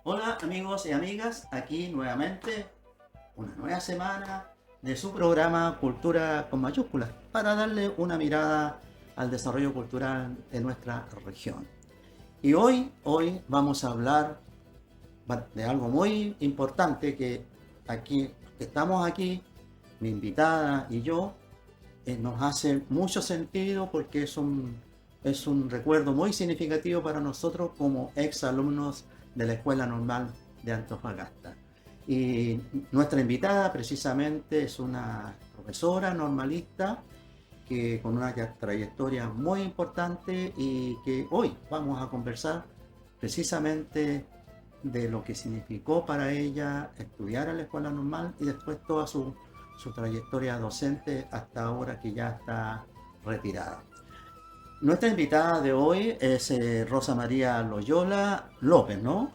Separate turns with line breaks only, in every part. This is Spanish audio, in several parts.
Hola amigos y amigas, aquí nuevamente una nueva semana de su programa Cultura con mayúsculas para darle una mirada al desarrollo cultural de nuestra región. Y hoy vamos a hablar de algo muy importante que estamos aquí, mi invitada y yo, nos hace mucho sentido porque es un recuerdo muy significativo para nosotros como ex alumnos de la Escuela Normal de Antofagasta. Y nuestra invitada precisamente es una profesora normalista que con una trayectoria muy importante y que hoy vamos a conversar precisamente de lo que significó para ella estudiar en la Escuela Normal y después toda su trayectoria docente hasta ahora que ya está retirada. Nuestra invitada de hoy es Rosa María Loyola López, ¿no?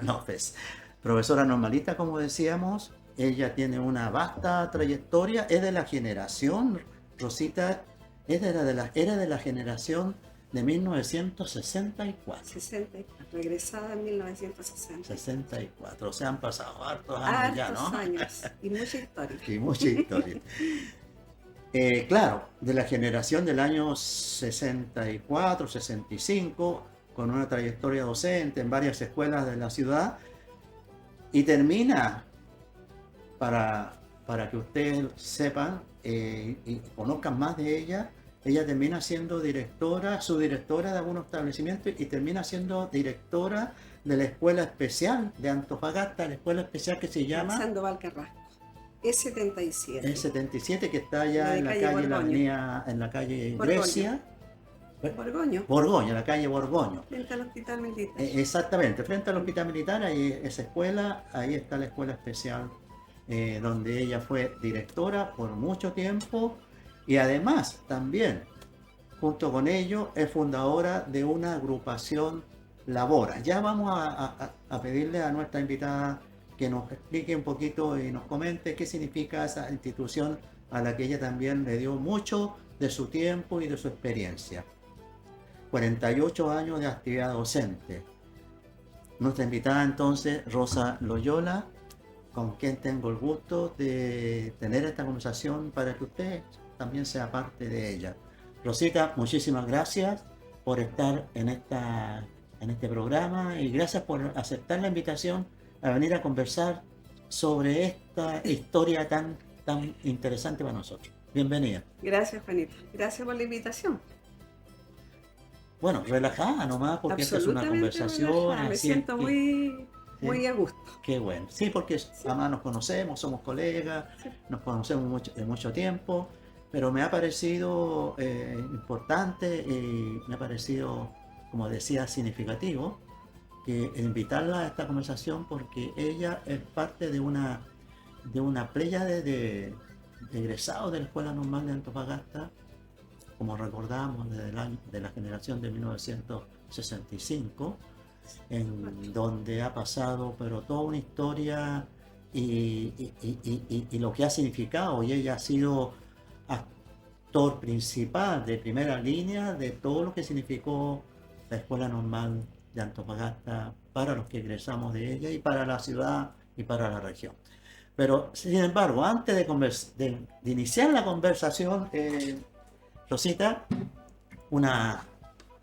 López. Profesora normalista, como decíamos. Ella tiene una vasta trayectoria, es de la generación, Rosita, era de la generación de 1964.
64, egresada en 1960.
64, o sea, han pasado hartos años ya, ¿no?
Hartos años, y mucha historia.
Y mucha historia. Claro, de la generación del año 64, 65, con una trayectoria docente en varias escuelas de la ciudad, y termina, para que ustedes sepan y conozcan más de ella termina siendo subdirectora de algunos establecimientos y termina siendo directora de la Escuela Especial de Antofagasta, la escuela especial que se llama
Sandoval Carrasco. E77.
E77, que está allá en la calle, la avenida, en la calle Grecia. Borgoño, en la calle Borgoño.
Frente al Hospital Militar.
Exactamente, frente al Hospital Militar, ahí esa escuela, ahí está la escuela especial, donde ella fue directora por mucho tiempo y además también, junto con ello, es fundadora de una agrupación Labora. Ya vamos a pedirle a nuestra invitada que nos explique un poquito y nos comente qué significa esa institución a la que ella también le dio mucho de su tiempo y de su experiencia. 48 años de actividad docente. Nuestra invitada entonces, Rosa Loyola, con quien tengo el gusto de tener esta conversación para que usted también sea parte de ella. Rosita, muchísimas gracias por estar en este programa y gracias por aceptar la invitación a venir a conversar sobre esta historia tan interesante para nosotros. Bienvenida.
Gracias, Juanita. Gracias por la invitación.
Bueno, relajada nomás, porque esta es una conversación.
Relajada. Me siento muy a gusto.
Qué bueno. Sí, porque además nos conocemos, somos colegas, nos conocemos de mucho tiempo, pero me ha parecido importante y me ha parecido, como decía, significativo que invitarla a esta conversación porque ella es parte de una pléyade de egresados de la Escuela Normal de Antofagasta, como recordamos, de la generación de 1965, en donde ha pasado pero toda una historia y lo que ha significado, y ella ha sido actor principal de primera línea de todo lo que significó la Escuela Normal de Antofagasta para los que egresamos de ella y para la ciudad y para la región. Pero sin embargo, antes de iniciar la conversación, Rosita,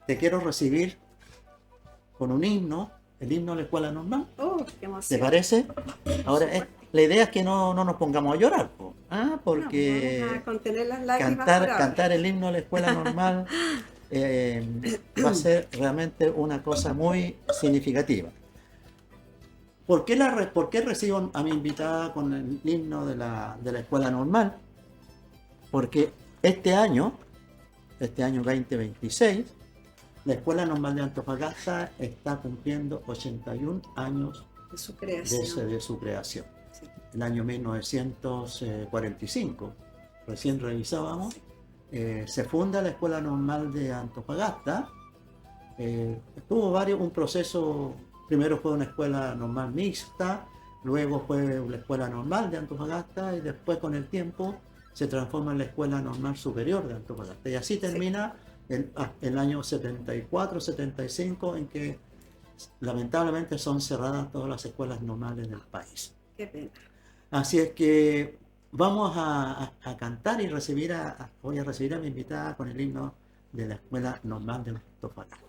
te quiero recibir con un himno, el himno de la Escuela Normal.
Qué emoción.
¿Te parece? Ahora, la idea es que no nos pongamos a llorar, porque
vamos a contener las lágrimas
cantar el himno de la Escuela Normal va a ser realmente una cosa muy significativa. ¿Por qué recibo a mi invitada con el himno de la Escuela Normal? Porque este año 2026, La Escuela Normal de Antofagasta está cumpliendo 81 años
de su creación.
de su creación.
Sí.
El año 1945, recién revisábamos, se funda la Escuela Normal de Antofagasta. Tuvo un proceso, primero fue una escuela normal mixta, luego fue la Escuela Normal de Antofagasta y después con el tiempo se transforma en la Escuela Normal Superior de Antofagasta. Y así termina el año 74-75, en que lamentablemente son cerradas todas las escuelas normales del país.
Qué pena.
Así es que vamos a cantar y voy a recibir a mi invitada con el himno de la Escuela Normal de Antofagasta.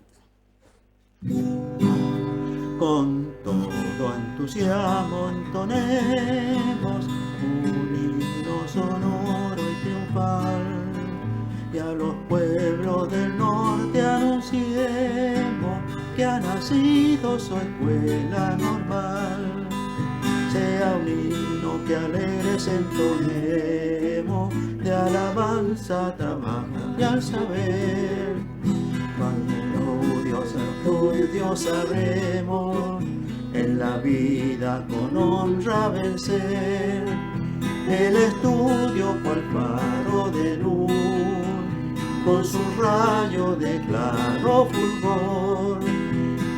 Con todo entusiasmo entonemos un himno sonoro y triunfal, y a los pueblos del norte anunciemos que ha nacido su escuela normal. Sea un himno que alegres entonemos, de alabanza, trabajo y al saber. Cuando Dios sabremos en la vida con honra vencer. El estudio cual faro de luz, con su rayo de claro fulgor,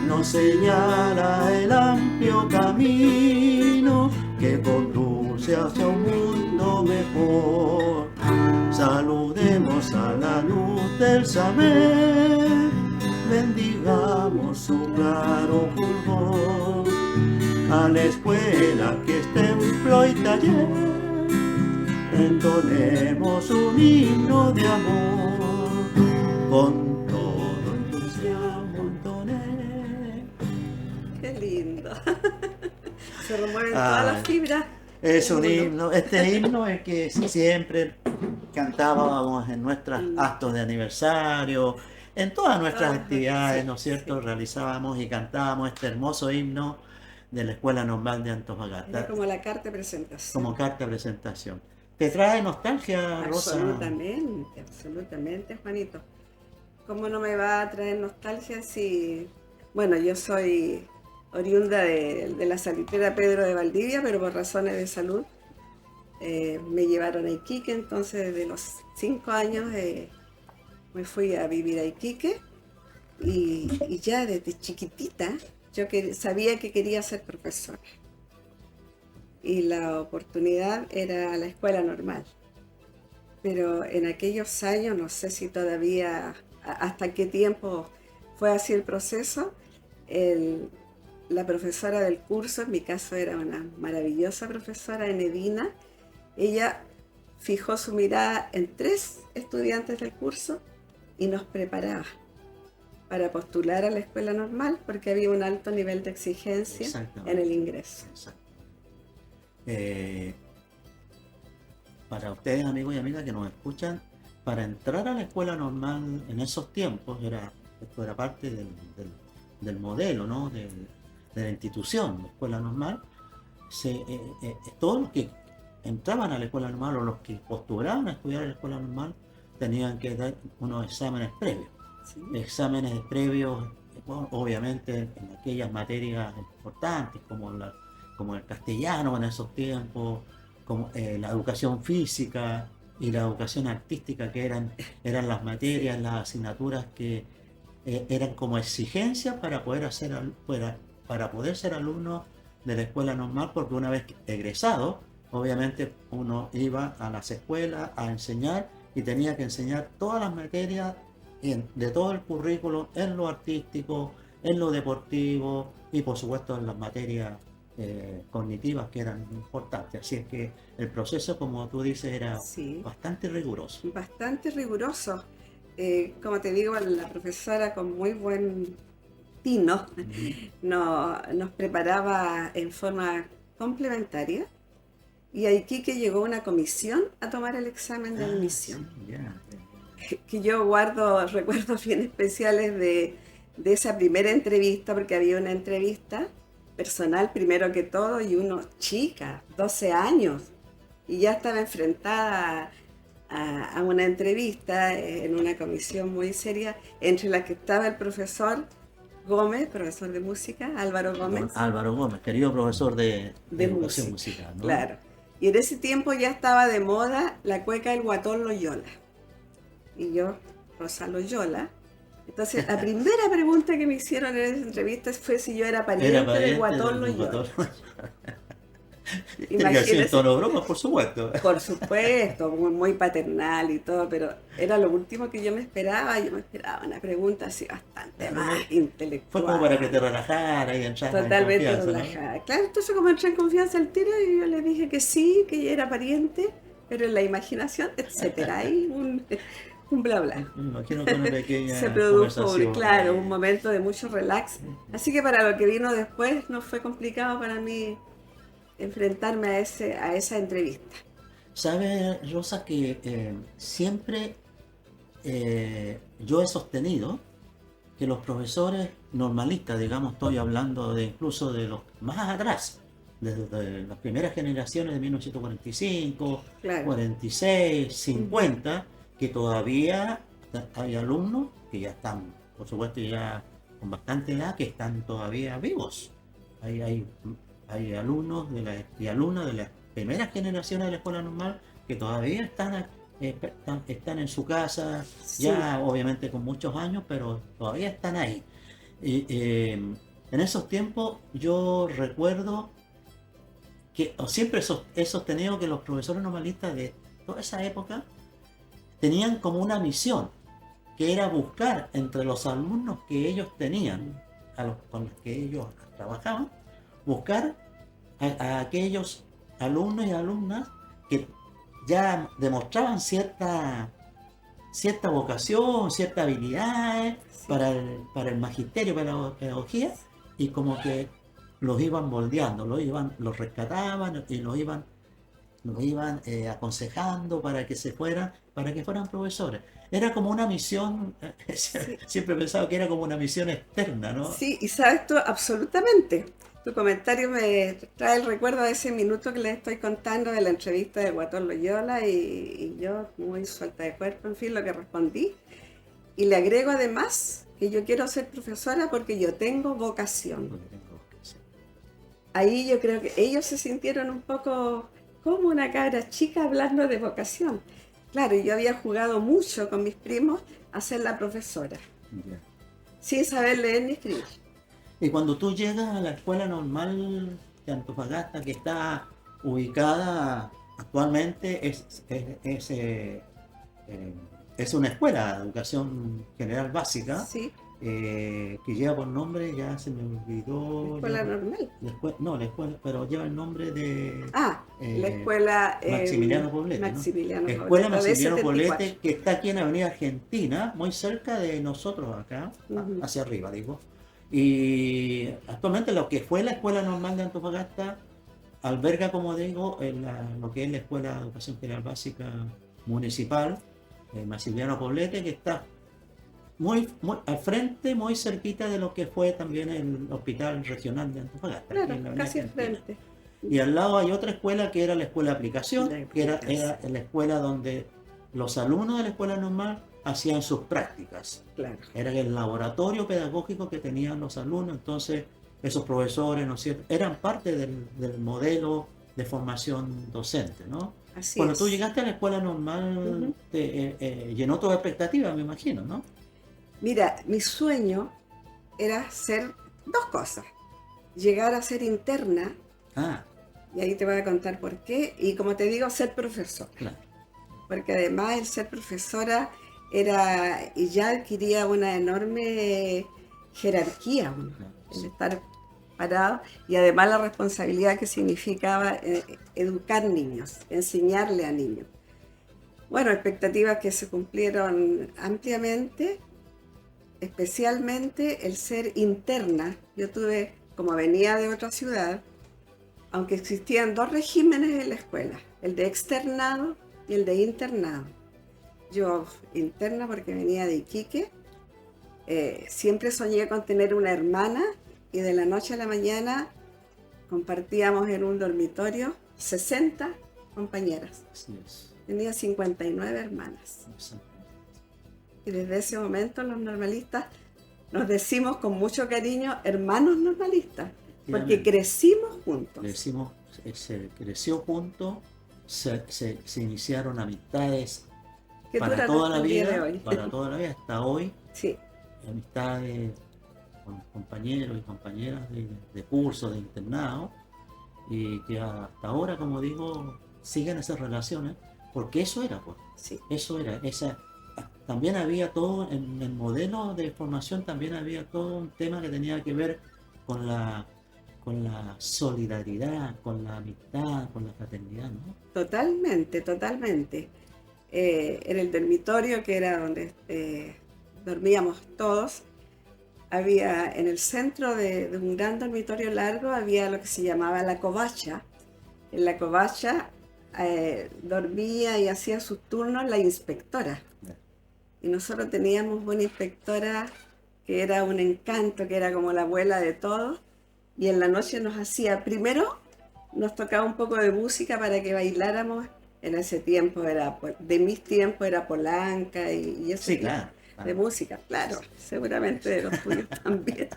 nos señala el amplio camino que conduce hacia un mundo mejor. Saludemos a la luz del saber, bendigamos su claro fulgor. A la escuela que es templo y taller, entonemos un himno de amor. Con todo entusiasmo entonemos.
Qué lindo. Se remueven todas las fibras.
Es un himno, este himno es que siempre cantábamos en nuestros actos de aniversario, en todas nuestras actividades, ¿no es cierto? Sí. Realizábamos y cantábamos este hermoso himno de la Escuela Normal de Antofagasta.
Era como la carta de presentación.
Como carta de presentación. ¿Te trae nostalgia, Rosa?
Absolutamente, absolutamente, Juanito. ¿Cómo no me va a traer nostalgia si... Bueno, yo soy oriunda de la salitera Pedro de Valdivia, pero por razones de salud me llevaron a Iquique, entonces desde los 5 años me fui a vivir a Iquique y ya desde chiquitita yo sabía que quería ser profesora. Y la oportunidad era la escuela normal. Pero en aquellos años, no sé si todavía, hasta qué tiempo fue así el proceso, la profesora del curso, en mi caso era una maravillosa profesora, Enedina, ella fijó su mirada en 3 estudiantes del curso y nos preparaba para postular a la escuela normal porque había un alto nivel de exigencia en el ingreso.
Para ustedes, amigos y amigas que nos escuchan, para entrar a la escuela normal en esos tiempos, esto era parte del modelo, ¿no? de la institución, la escuela normal, todos los que entraban a la escuela normal o los que postulaban a estudiar en la escuela normal tenían que dar unos exámenes previos. Sí. Exámenes previos, bueno, obviamente en aquellas materias importantes como el castellano en esos tiempos, como la educación física y la educación artística, que eran las materias, las asignaturas que eran como exigencia para poder ser alumno de la escuela normal, porque una vez egresado, obviamente uno iba a las escuelas a enseñar y tenía que enseñar todas las materias de todo el currículo, en lo artístico, en lo deportivo y por supuesto en las materias cognitivas que eran importantes. Así es que el proceso, como tú dices, era bastante riguroso.
Bastante riguroso. Como te digo, la profesora con muy buen tino nos preparaba en forma complementaria y a Iquique llegó una comisión a tomar el examen de admisión. Que yo guardo recuerdos bien especiales de esa primera entrevista, porque había una entrevista personal primero que todo y uno chica, 12 años, y ya estaba enfrentada a una entrevista en una comisión muy seria, entre la que estaba el profesor Gómez, profesor de música, Álvaro
Don
Gómez,
Álvaro Gómez, querido profesor de
de
educación
música,
musical, ¿no?
claro. Y en ese tiempo ya estaba de moda la cueca del Guatón Loyola. Y yo, Rosa Loyola. Entonces, la primera pregunta que me hicieron en esa entrevista fue si yo era
Era
pariente del
pariente
Guatón
del
Loyola.
Guatón. Tiene que haber sido en
Imagínese,
tono broma, por supuesto.
por supuesto, muy paternal y todo, pero era lo último que yo me esperaba. Yo me esperaba una pregunta así bastante más
Fue como para que te
intelectual,
relajaras y entraras en
totalmente
confianza, ¿no?
relajada. Claro, entonces como entré en confianza al tiro, y yo le dije que sí, que ella era pariente, pero en la imaginación, etcétera, hay un bla bla.
Me imagino que una
Se
pequeña
produjo,
conversación
claro, un
ahí.
momento de mucho relax. Así que para lo que vino después no fue complicado para mí enfrentarme a esa entrevista.
¿Sabes, Rosa, que siempre yo he sostenido que los profesores normalistas, digamos, estoy hablando de incluso de los más atrás, desde las primeras generaciones de 1945,
Claro.
46,
Ujú.
50, que todavía hay alumnos que ya están, por supuesto, ya con bastante edad, que están todavía vivos. Hay alumnos y alumnas de las primeras generaciones de la escuela normal que todavía están en su casa,
Sí,
ya obviamente con muchos años, pero todavía están ahí. Y, en esos tiempos yo recuerdo que o siempre he sostenido que los profesores normalistas de toda esa época tenían como una misión, que era buscar entre los alumnos que ellos tenían, con los que ellos trabajaban, buscar a aquellos alumnos y alumnas que ya demostraban cierta vocación, cierta habilidad
sí,
para el magisterio, para la pedagogía, y como que los iban moldeando, los rescataban y los iban aconsejando para que fueran profesores. Era como una misión,
sí,
siempre he pensado que era como una misión externa, ¿no?
sí, y sabes tú, absolutamente. Tu comentario me trae el recuerdo de ese minuto que les estoy contando de la entrevista de Guatón Loyola y yo muy suelta de cuerpo, en fin, lo que respondí. Y le agrego además que yo quiero ser profesora porque yo tengo vocación.
Porque tengo que ser.
Ahí yo creo que ellos se sintieron un poco como una cabra chica hablando de vocación. Claro, yo había jugado mucho con mis primos a ser la profesora,
Ya.
sin saber leer ni escribir.
Y cuando tú llegas a la escuela normal de Antofagasta, que está ubicada actualmente, eh, es una escuela de educación general básica,
Sí,
que lleva por nombre, ya se me
la
olvidó,
escuela normal.
no, la escuela, pero lleva el nombre de
Ah, la
eh,
escuela
Maximiliano Poblete, ¿no?
Maximiliano
Escuela
Poblete de
Maximiliano
74.
Poblete, que está aquí en Avenida Argentina, muy cerca de nosotros acá,
Ujú.
hacia arriba, digo. Y actualmente lo que fue la Escuela Normal de Antofagasta alberga, como digo, lo que es la Escuela de Educación General Básica Municipal, Maximiliano Poblete, que está muy al frente, muy cerquita de lo que fue también el Hospital Regional de Antofagasta, aquí
Claro,
en la Avenida
casi
Argentina.
enfrente.
Y al lado hay otra escuela que era la escuela de aplicación,
La
que era
explicación,
la escuela donde los alumnos de la escuela normal hacían sus prácticas.
claro.
Era el laboratorio pedagógico que tenían los alumnos, entonces esos profesores, ¿no es cierto?, eran parte del modelo de formación docente, ¿no?
Así
Cuando tú
es.
llegaste a la escuela normal,
Ujú.
llenó tus expectativas, me imagino, ¿no?
Mira, mi sueño era ser dos cosas. Llegar a ser interna,
Ah,
y ahí te voy a contar por qué, y como te digo, ser profesora.
claro.
Porque además el ser profesora era, y ya adquiría una enorme jerarquía,
Claro,
el
sí.
estar parado, y además la responsabilidad que significaba educar niños, enseñarle a niños. Bueno, expectativas que se cumplieron ampliamente, especialmente el ser interna. Yo tuve, como venía de otra ciudad, aunque existían dos regímenes en la escuela, el de externado y el de internado. Yo interna porque venía de Iquique, siempre soñé con tener una hermana y de la noche a la mañana compartíamos en un dormitorio 60 compañeras.
Así es.
tenía 59 hermanas. Y desde ese momento los normalistas nos decimos con mucho cariño hermanos normalistas, porque crecimos juntos.
Se creció juntos, se iniciaron amistades
Que
para
duran
toda
hasta
la
el día de
vida,
hoy.
para toda la vida, hasta hoy.
Sí,
Amistades con compañeros y compañeras de curso, de internado, y que hasta ahora, como digo, siguen esas relaciones, porque eso era, pues,
sí.
eso era, también había todo, en el modelo de formación también había todo un tema que tenía que ver con la solidaridad, con la amistad, con la fraternidad, ¿no?
Totalmente, totalmente. En el dormitorio, que era donde dormíamos todos, había en el centro de un gran dormitorio largo, había lo que se llamaba la covacha. En la covacha dormía y hacía sus turnos la inspectora. Y nosotros teníamos una inspectora que era un encanto, que era como la abuela de todos. Y en la noche nos hacía, primero nos tocaba un poco de música para que bailáramos. En ese tiempo de mis tiempos era Polanca y ese
Sí,
tipo
claro.
de música, claro, seguramente de los tuyos también.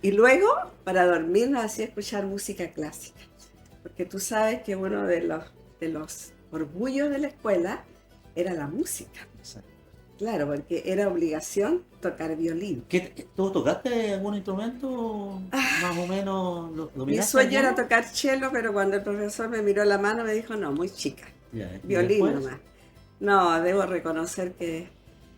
Y luego, para dormir, nos hacía escuchar música clásica, porque tú sabes que uno de los orgullos de la escuela era la música.
Exacto.
Claro, porque era obligación tocar violín.
¿Tú tocaste algún instrumento? Más o menos lo
Mi
dominaste
sueño era
alguno?
tocar cello, pero cuando el profesor me miró la mano me dijo, no, muy chica,
Ya, ¿y
violín
después?
nomás. No, debo reconocer que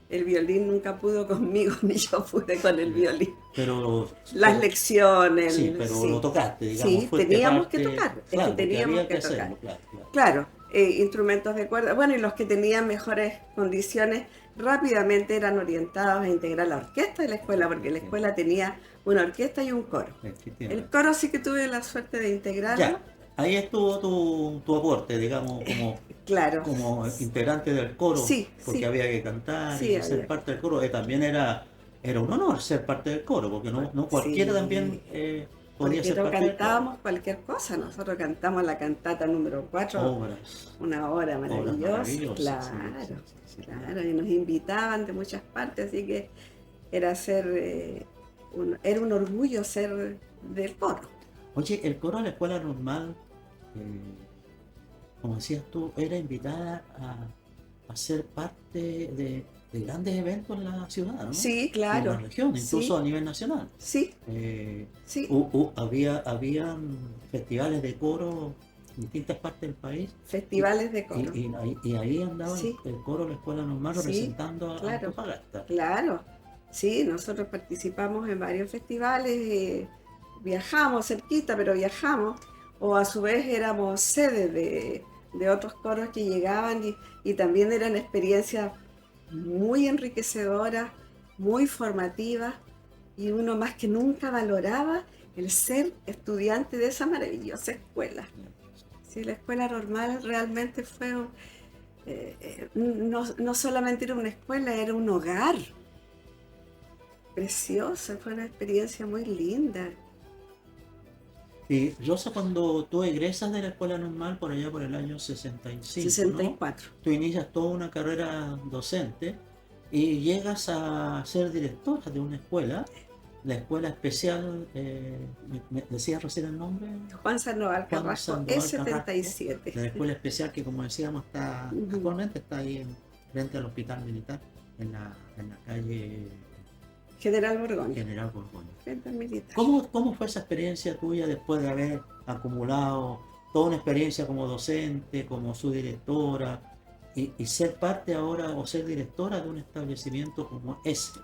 el violín nunca pudo conmigo, ni yo pude con el violín.
Pero
Las lecciones,
sí, pero
sí.
lo tocaste, digamos,
Sí,
fuiste
teníamos que
parte.
tocar, es
Claro,
que
porque
teníamos
había
que
que
tocar.
hacerlo, claro.
Claro, instrumentos de cuerda, bueno, y los que tenían mejores condiciones rápidamente eran orientados a integrar la orquesta de la escuela, porque la escuela tenía una orquesta y un coro. El
Efectivamente.
coro sí que tuve la suerte de integrarlo.
Ya, ahí estuvo tu aporte, digamos,
Claro.
como integrante del coro,
Sí,
porque
sí.
había que cantar
Sí,
y ser
había.
parte del coro. También era un honor ser parte del coro, porque no cualquiera
Sí.
también podía
Porque
ser
no
parte del coro.
cantábamos cualquier cosa, nosotros cantamos la cantata número 4,
Obras.
una hora maravillosa,
maravillosas,
claro,
sí.
claro, y nos invitaban de muchas partes, así que era era un orgullo ser del coro.
Oye, el coro de la escuela normal, como decías tú, era invitada a ser parte de grandes eventos en la ciudad, ¿no?
Sí,
Y
claro.
en la región, incluso
Sí,
a nivel nacional.
sí,
Eh,
sí.
habían festivales de coro en distintas partes del país.
Festivales de coro.
Y ahí andaba
Sí.
el coro de la escuela normal
Sí,
representando a
claro.
Antofagasta.
Claro, sí, nosotros participamos en varios festivales, viajamos cerquita, pero viajamos, o a su vez éramos sede de otros coros que llegaban y también eran experiencias muy enriquecedoras, muy formativas, y uno más que nunca valoraba el ser estudiante de esa maravillosa escuela. Sí, la escuela normal realmente fue, no solamente era una escuela, era un hogar precioso, fue una experiencia muy linda.
Y Rosa, cuando tú egresas de la escuela normal por allá por el año 65,
64.
¿no? Tú inicias toda una carrera docente y llegas a ser directora de una escuela, la escuela especial, ¿me decías recién el nombre?
Juan Sandoval
Juan
Carrasco,
Sandoval Carrasco,
E77.
la escuela especial que, como decíamos, actualmente está ahí frente al hospital militar, en la calle
General Borgoña.
General Borgoña.
Frente al militar.
¿Cómo fue esa experiencia tuya después de haber acumulado toda una experiencia como docente, como subdirectora, y ser parte ahora o ser directora de un establecimiento como ese?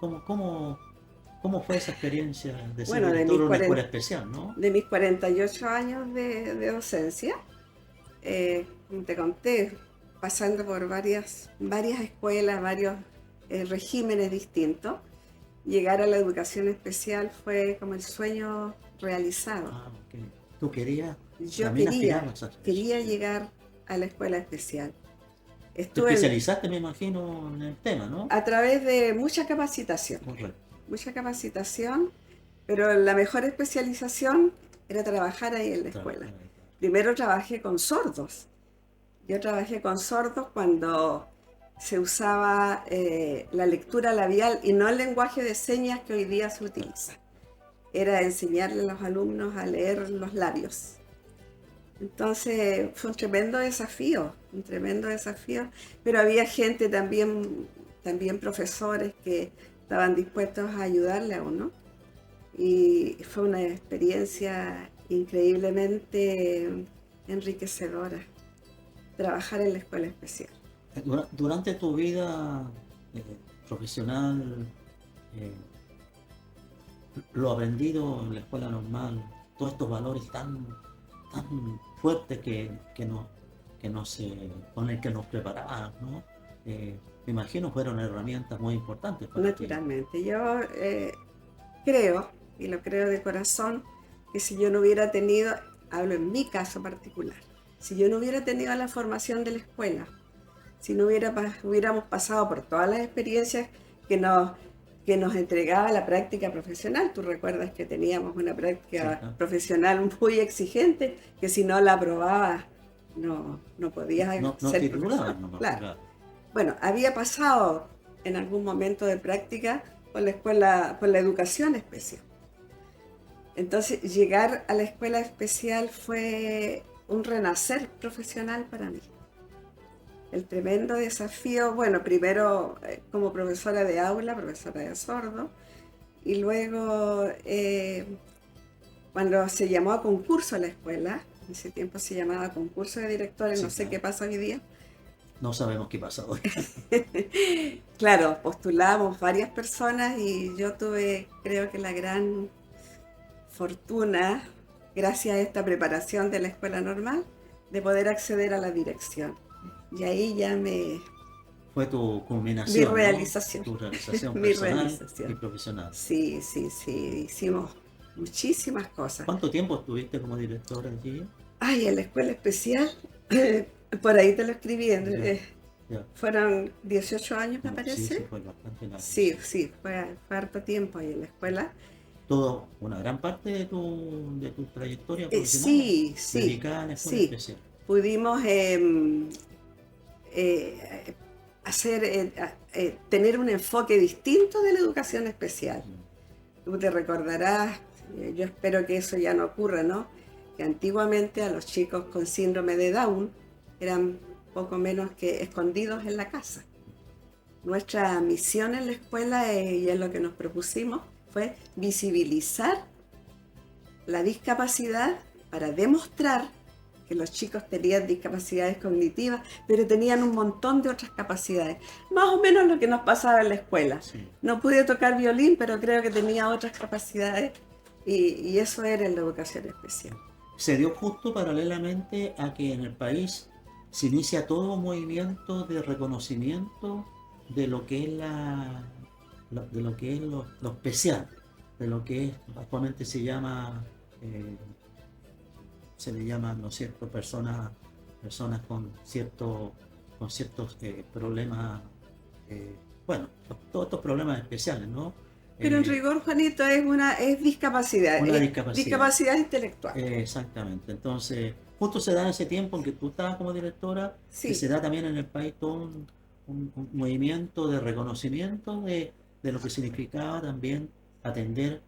¿Cómo fue esa experiencia de ser directora de una escuela especial, ¿no?
De mis 48 años de docencia, como te conté, pasando por varias escuelas, varios regímenes distintos, llegar a la educación especial fue como el sueño realizado.
Ah, ok. ¿Tú querías?
Yo
también aspirabas a eso.
quería llegar a la escuela especial.
Te especializaste, me imagino, en el tema, ¿no?
A través de mucha capacitación.
Correcto.
Mucha capacitación, pero la mejor especialización era trabajar ahí en la escuela. Primero trabajé con sordos Yo trabajé con sordos cuando se usaba la lectura labial y no el lenguaje de señas que hoy día se utiliza. Era enseñarle a los alumnos a leer los labios. Entonces fue un tremendo desafío, pero había gente también profesores que estaban dispuestos a ayudarle a uno. Y fue una experiencia increíblemente enriquecedora trabajar en la escuela especial.
Durante tu vida profesional, eh, lo aprendido en la escuela normal, todos estos valores tan fuertes con el que nos preparaban, ¿no? Me imagino fueron herramientas muy importantes para ti.
Naturalmente, yo creo, y lo creo de corazón, que si yo no hubiera tenido, hablo en mi caso particular, si yo no hubiera tenido la formación de la escuela, si no hubiéramos pasado por todas las experiencias que nos entregaba la práctica profesional. Tú recuerdas que teníamos una práctica
Sí, claro.
profesional muy exigente, que si no la aprobabas no podías
No
ser profesor.
titulaban nomás,
Claro.
claro.
Bueno, había pasado en algún momento de práctica por la escuela, por la educación especial. Entonces, llegar a la escuela especial fue un renacer profesional para mí. El tremendo desafío, bueno, primero como profesora de aula, profesora de sordo, y luego cuando se llamó a concurso a la escuela, en ese tiempo se llamaba concurso de directores,
Sí,
no sé
claro.
qué pasa hoy día.
No sabemos qué pasa hoy.
Claro, postulamos varias personas y yo tuve, creo que la gran fortuna, gracias a esta preparación de la escuela normal, de poder acceder a la dirección. Y ahí ya
Fue tu
mi
culminación, ¿no?
realización,
Tu realización
mi
personal y
realización.
profesional.
Sí, sí, sí, hicimos muchísimas cosas.
¿Cuánto tiempo estuviste como directora allí?
Ay, en la escuela especial, por ahí te lo escribí,
Ya, ya.
fueron 18 años me
No, sí, sí,
parece.
fue bastante largo.
Sí, sí, fue harto tiempo ahí en la escuela.
Todo, una gran parte de tu trayectoria profesional
Sí, sí,
dedicada a la escuela
sí.
especial.
Pudimos tener un enfoque distinto de la educación especial. Tú te recordarás, yo espero que eso ya no ocurra, ¿no? Que antiguamente a los chicos con síndrome de Down eran poco menos que escondidos en la casa. Nuestra misión en la escuela, y es lo que nos propusimos, fue visibilizar la discapacidad para demostrar que los chicos tenían discapacidades cognitivas, pero tenían un montón de otras capacidades. Más o menos lo que nos pasaba en la escuela.
Sí.
No pude tocar violín, pero creo que tenía otras capacidades y eso era en la educación especial.
Se dio justo paralelamente a que en el país se inicia todo un movimiento de reconocimiento de lo que es de lo que es lo especial, de lo que es, actualmente se le llama, ¿no es cierto?, personas con ciertos problemas, bueno, todos estos problemas especiales, ¿no?
Pero en rigor, Juanito, es discapacidad,
Una
es
discapacidad.
discapacidad intelectual.
Exactamente. Entonces, justo se da en ese tiempo en que tú estabas como directora, que
Sí,
se da también en el país todo un movimiento de reconocimiento de lo que significaba también atender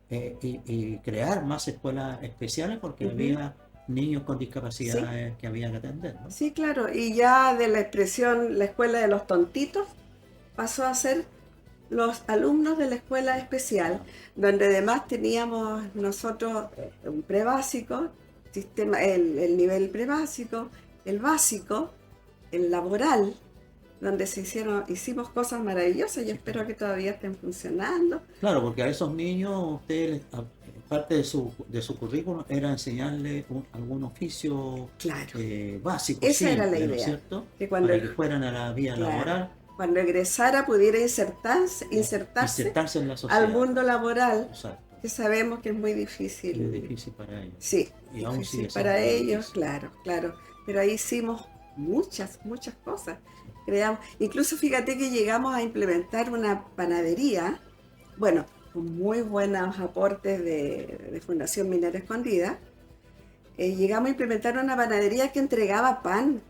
y crear más escuelas especiales porque
ujú,
había niños con
sí,
discapacidades que había que atender, ¿no?
sí, claro. Y ya de la expresión la escuela de los tontitos pasó a ser los alumnos de la escuela especial, donde además teníamos nosotros un prebásico, el nivel prebásico, el básico, el laboral, donde hicimos cosas maravillosas. Yo
Sí,
espero
claro.
que todavía estén funcionando.
Claro, porque a esos niños ustedes, parte de su currículum era enseñarles algún oficio
Claro,
básico,
esa era la
simple, ¿no es
idea,
cierto?
que
Para que fueran a la vía
claro,
laboral,
cuando egresara pudiera insertarse
insertarse en la
al
sociedad.
mundo laboral,
Exacto.
que sabemos que es muy
Y es
difícil.
difícil para ellos.
Sí,
Y aún
difícil
sigue siendo
para
muy
ellos,
difícil.
claro, claro. Pero ahí hicimos muchas cosas. Creamos, incluso fíjate que llegamos a implementar una panadería, bueno, con muy buenos aportes de Fundación Minera Escondida. Llegamos a implementar una panadería que entregaba pan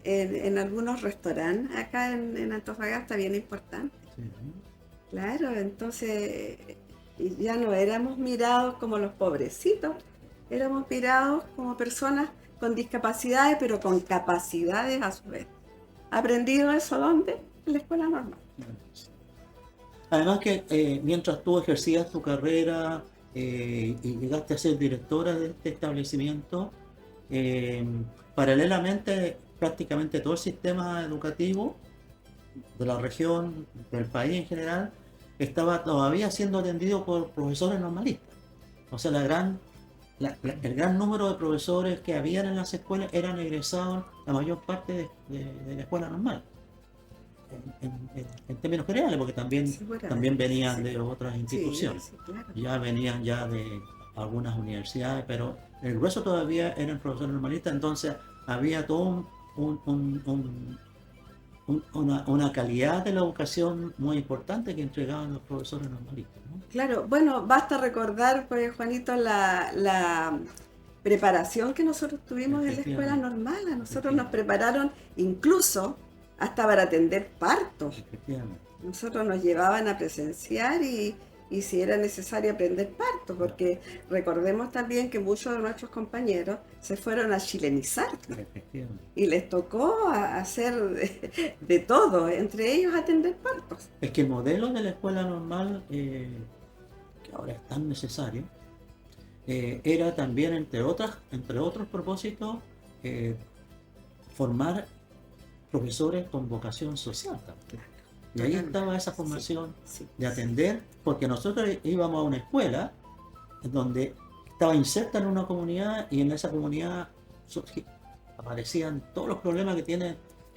en algunos restaurantes acá en Antofagasta, bien importantes.
Sí.
Claro, entonces ya no éramos mirados como los pobrecitos, éramos mirados como personas con discapacidades, pero con capacidades a su vez. ¿Aprendido eso dónde? En la escuela normal.
Además que mientras tú ejercías tu carrera y llegaste a ser directora de este establecimiento, eh, paralelamente prácticamente todo el sistema educativo de la región, del país en general, estaba todavía siendo atendido por profesores normalistas. O sea, el gran número de profesores que habían en las escuelas eran egresados, la mayor parte de la escuela normal. En términos generales, porque también venían
Sí,
de otras
sí,
instituciones,
sí, claro.
ya venían ya de algunas universidades, pero el grueso todavía eran profesores normalistas, entonces había todo una calidad de la educación muy importante que entregaban los profesores normalistas, ¿no?
Claro, bueno, basta recordar, pues, Juanito, la preparación que nosotros tuvimos en la escuela
Efectivamente,
normal. A nosotros nos
efectivamente,
prepararon incluso hasta para atender partos.
efectivamente.
Nosotros nos llevaban a presenciar y si era necesario aprender parto, porque recordemos también que muchos de nuestros compañeros se fueron a chilenizar
Efectivamente.
y les tocó hacer de todo, entre ellos atender partos.
Es que el modelo de la escuela normal, que ahora es tan necesario, era también, entre otros propósitos, eh, formar profesores con vocación social también. Y ahí estaba esa formación
Sí,
de
sí.
atender, porque nosotros íbamos a una escuela donde estaba inserta en una comunidad y en esa comunidad aparecían todos los problemas que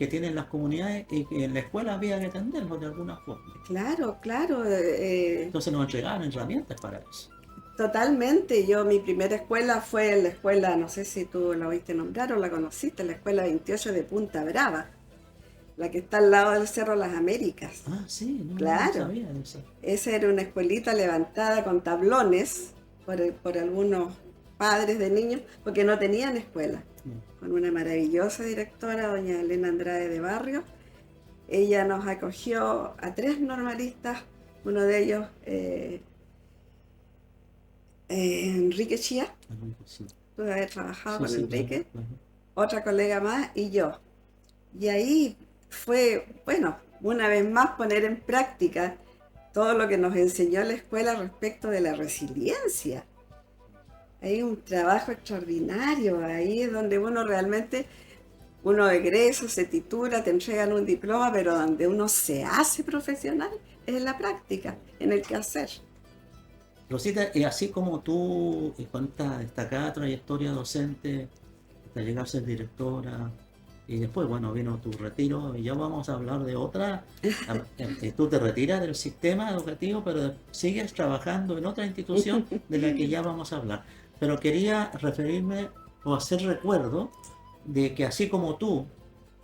tienen las comunidades y que en la escuela había que atenderlos de alguna forma.
Claro, claro,
Entonces nos entregaban herramientas para eso.
totalmente. Mi primera escuela fue en la escuela, no sé si tú la oíste nombrar o la conociste, la escuela 28 de Punta Brava, la que está al lado del Cerro Las Américas.
Ah, sí, no
Claro,
sabía de eso.
esa era una escuelita levantada con tablones por algunos padres de niños, porque no tenían escuela, con una maravillosa directora, doña Elena Andrade de Barrio. Ella nos acogió a 3 normalistas, uno de ellos, Enrique Chía,
Sí,
pude haber trabajado
sí,
con
sí, claro,
Enrique,
claro.
otra colega más y yo. Y ahí fue, bueno, una vez más poner en práctica todo lo que nos enseñó la escuela respecto de la resiliencia. Hay un trabajo extraordinario, ahí es donde uno realmente, uno egresa, se titula, te entregan un diploma, pero donde uno se hace profesional es en la práctica, en el quehacer.
Rosita, y así como tú, con esta destacada trayectoria docente, hasta llegar a ser directora, y después, bueno, vino tu retiro, y ya vamos a hablar de otra. Tú te retiras del sistema educativo, pero sigues trabajando en otra institución de la que ya vamos a hablar. Pero quería referirme o hacer recuerdo de que así como tú,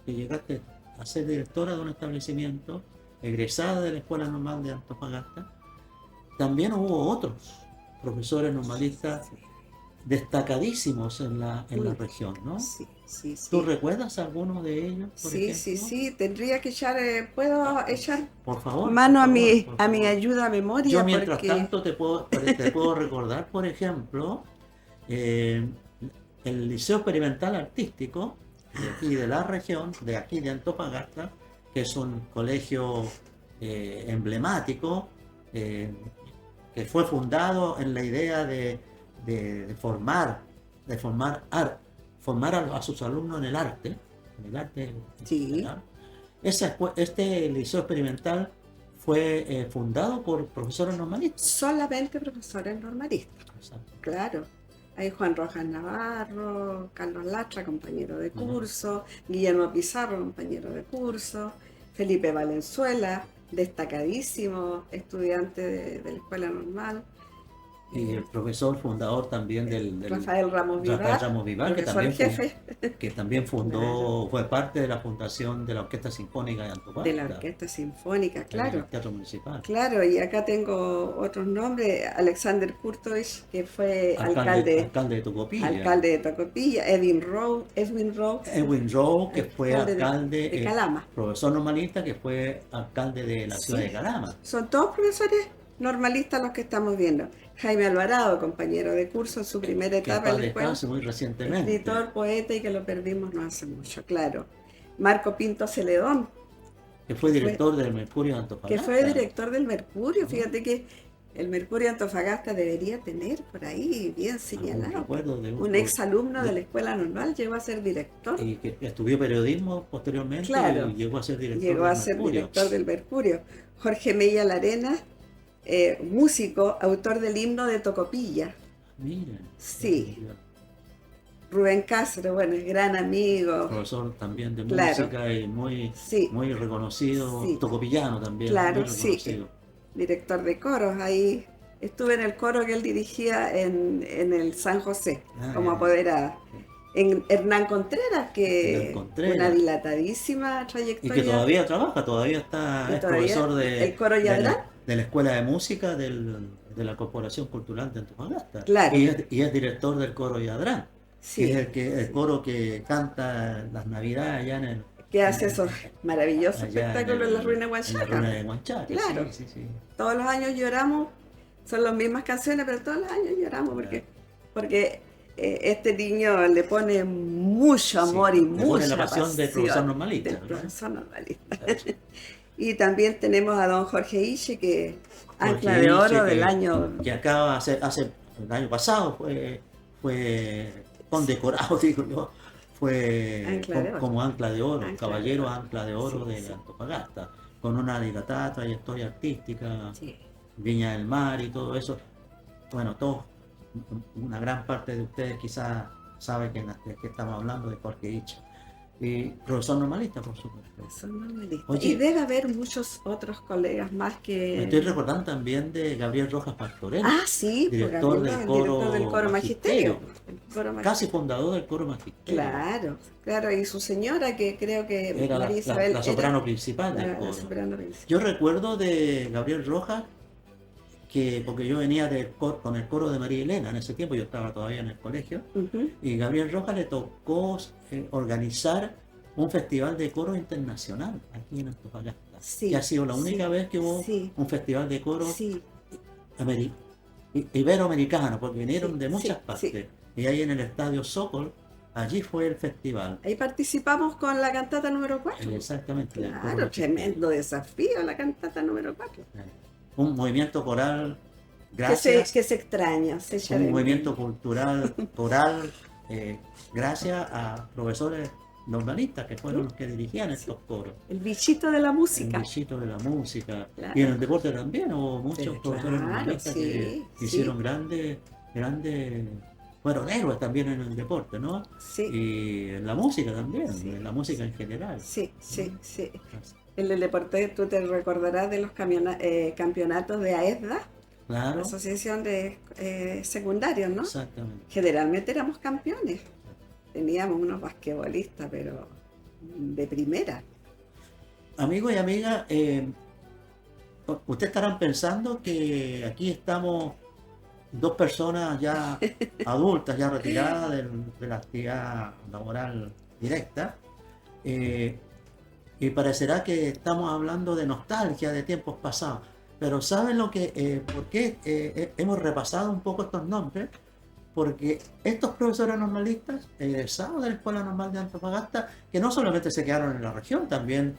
que llegaste a ser directora de un establecimiento, egresada de la Escuela Normal de Antofagasta, también hubo otros profesores normalistas destacadísimos en la
Uy,
región, ¿no?
sí, sí,
¿Tú
sí.
recuerdas algunos de ellos, por
Sí, sí,
ejemplo?
sí, tendría que echar, puedo echar
Por favor, por
mano a
favor,
mi,
por
a mi
favor.
ayuda a
Yo
memoria
mientras
porque
tanto te puedo recordar, por ejemplo, eh, el Liceo Experimental Artístico de aquí de la región, de aquí de Antofagasta, que es un colegio emblemático, eh, que fue fundado en la idea de formar, formar a sus alumnos en el arte en
sí,
general. Este liceo experimental fue fundado por profesores normalistas.
solamente profesores normalistas,
Exacto.
claro. Hay Juan Rojas Navarro, Carlos Lastra, compañero de
Ujú.
curso, Guillermo Pizarro, compañero de curso, Felipe Valenzuela, destacadísimo estudiante de la escuela normal.
Y el profesor fundador también del
Rafael Ramos
Rafael
Vivar,
Ramos Vivar,
profesor jefe
que también
claro,
fundó, fue parte de la fundación de la Orquesta Sinfónica de
de la
Antofagasta,
Orquesta Sinfónica,
ahí en el
claro.
Teatro Municipal.
Claro, y acá tengo otros nombres, Alexander Kurtovich, que fue
Alcalde de Tocopilla.
alcalde de Tocopilla, Edwin Rose,
Edwin Rowe, que fue
alcalde
alcalde,
de Calama.
profesor normalista, que fue alcalde de la ciudad de
Sí,
Calama.
son todos profesores normalistas los que estamos viendo. Jaime Alvarado, compañero de curso en su primera
Que en
etapa en
paz
la escuela,
descanse muy recientemente.
escritor, poeta y que lo perdimos no hace mucho, claro. Marco Pinto Celedón,
Que fue
que fue,
director del Mercurio de
que fue
Antofagasta.
director del Mercurio.
¿No?
Fíjate que el Mercurio Antofagasta debería tener por ahí bien
Algún
señalado.
recuerdo de
Un ex alumno de la escuela normal llegó a ser director.
y que estudió periodismo posteriormente
Claro,
y llegó a ser director
llegó a
del
ser
Mercurio.
director del Mercurio. Jorge Mella Larena, músico, autor del himno de Tocopilla.
Miren,
Sí. Rubén Castro, bueno, es gran amigo.
profesor también de
Claro.
música y
Sí,
muy reconocido,
sí,
tocopillano también,
claro,
muy
sí.
reconocido.
Director de coros. Ahí estuve en el coro que él dirigía en el San José, como apoderada. En Hernán Contreras, que
Hernán Contreras.
una dilatadísima
Y
trayectoria.
que todavía trabaja, todavía está,
Y
es
todavía
profesor
el coro Yadrán.
de la Escuela de Música de la Corporación Cultural de Antofagasta.
Claro.
Y es director del coro Yadrán,
Sí,
que es el coro que canta las Navidades allá en el...
que hace esos maravillosos
allá
espectáculos en la ruina de
En la
Huanchaca.
ruina de Huanchaca,
Claro.
sí, sí, sí.
Todos los años lloramos, son las mismas canciones, pero todos los años lloramos porque este niño le pone mucho amor
Sí,
y
le pone
mucha
la pasión del profesor normalista,
del
¿verdad?
profesor normalista.
Claro.
Y también tenemos a don Jorge Iche, que ancla
Jorge
de oro
Ilche,
del año.
que acaba hace el año pasado fue condecorado, digo yo, fue
Ancla de oro.
como ancla de oro,
Ancla
caballero
de oro.
ancla de oro
Sí,
de
sí.
Antofagasta, con una dilatada trayectoria artística,
Sí.
Viña del Mar y todo eso. Bueno, todos, una gran parte de ustedes quizás sabe de qué estamos hablando, de Jorge Ilche. Y profesor normalista, por supuesto.
Son normalistas.
Oye,
Y debe haber muchos otros colegas más
me estoy
que.
recordando también de Gabriel Rojas Pastorell,
Ah, sí,
director
Gabriel,
del
el
coro
director del coro magisterio. El coro magisterio.
casi fundador del coro magisterio.
Claro, claro, y su señora, que creo que
Era
María Isabel
la soprano principal del
la
coro.
soprano principal.
Yo recuerdo de Gabriel Rojas porque yo venía con el coro de María Elena en ese tiempo, yo estaba todavía en el colegio,
Ujú.
y Gabriel Rojas le tocó organizar un festival de coro internacional aquí en Antofagasta,
Sí,
que ha sido la única
sí,
vez que hubo
sí,
un festival de coro
sí,
iberoamericano, porque vinieron
Sí,
de muchas
sí,
partes.
sí.
Y ahí en el Estadio Sokol, allí fue el festival.
ahí participamos con la cantata número 4.
Exactamente. del coro
Claro,
magisterio.
tremendo desafío la cantata número 4.
Un movimiento coral, gracias.
Que se extraña, se echa
Un
de
movimiento
menos.
cultural, coral, gracias a profesores normalistas que fueron los que dirigían estos coros.
El bichito de la
El
música.
bichito de la música.
Claro.
Y en el deporte también hubo muchos
Sí,
profesores
claro,
normalistas que
sí,
hicieron grandes, fueron héroes también en el deporte, ¿no?
Sí,
Y en la música también,
Sí.
en la música en general.
sí, sí, sí. En el deporte tú te recordarás de los campeonatos de AESDA,
Claro,
Asociación de Secundarios, ¿no?
exactamente.
Generalmente éramos campeones. Teníamos unos basquetbolistas, pero de primera.
Amigos y amigas, ustedes estarán pensando que aquí estamos dos personas ya adultas, ya retiradas de la actividad laboral directa, y parecerá que estamos hablando de nostalgia de tiempos pasados. Pero ¿saben por qué hemos repasado un poco estos nombres? Porque estos profesores normalistas, egresados de la Escuela Normal de Antofagasta, que no solamente se quedaron en la región, también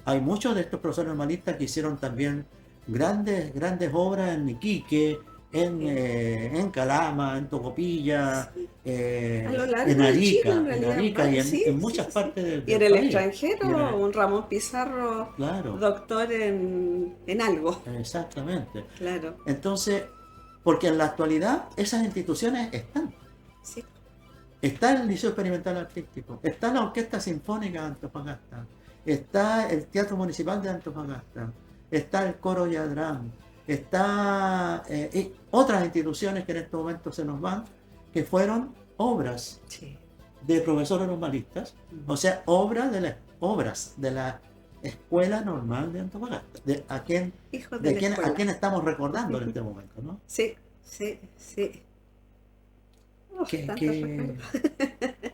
hay muchos de estos profesores normalistas que hicieron también grandes obras en Iquique, en Calama, en Tocopilla,
A lo largo
en
de
Arica,
Chile, en realidad,
y
sí,
en
sí,
muchas
sí, sí.
partes del
Y en el
país.
extranjero, un Ramón Pizarro,
Claro,
doctor en algo.
exactamente.
Claro,
Entonces, porque en la actualidad esas instituciones están.
sí.
Está el Liceo Experimental Artístico, está la Orquesta Sinfónica de Antofagasta, está el Teatro Municipal de Antofagasta, está el Coro Yadrán, está y otras instituciones que en estos momentos se nos van, que fueron obras
Sí.
de profesores normalistas, o sea, obras de la Escuela Normal de Antofagasta,
Hijos de la
a
escuela.
quién estamos recordando en este momento, ¿no?
Sí, sí, sí. Uf,
Qué,
tantos
qué,
recuerdos.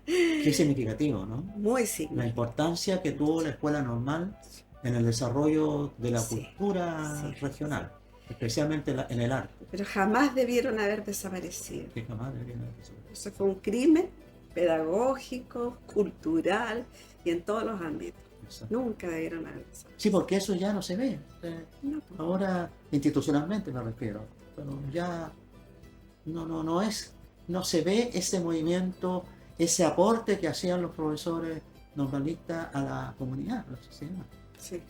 qué significativo, ¿no?
Muy
La
significativo.
importancia que tuvo la Escuela Normal en el desarrollo de la
Sí,
cultura
sí.
regional, especialmente en el arte,
Pero jamás debieron haber desaparecido.
que jamás deberían haber desaparecido.
Eso fue un crimen pedagógico, cultural y en todos los ámbitos.
Exacto.
Nunca debieron haber desaparecido.
Sí, porque eso ya no se ve.
No, pues.
Ahora, institucionalmente me refiero, pero ya no se ve ese movimiento, ese aporte que hacían los profesores normalistas a la comunidad, a la sociedad.
Sí,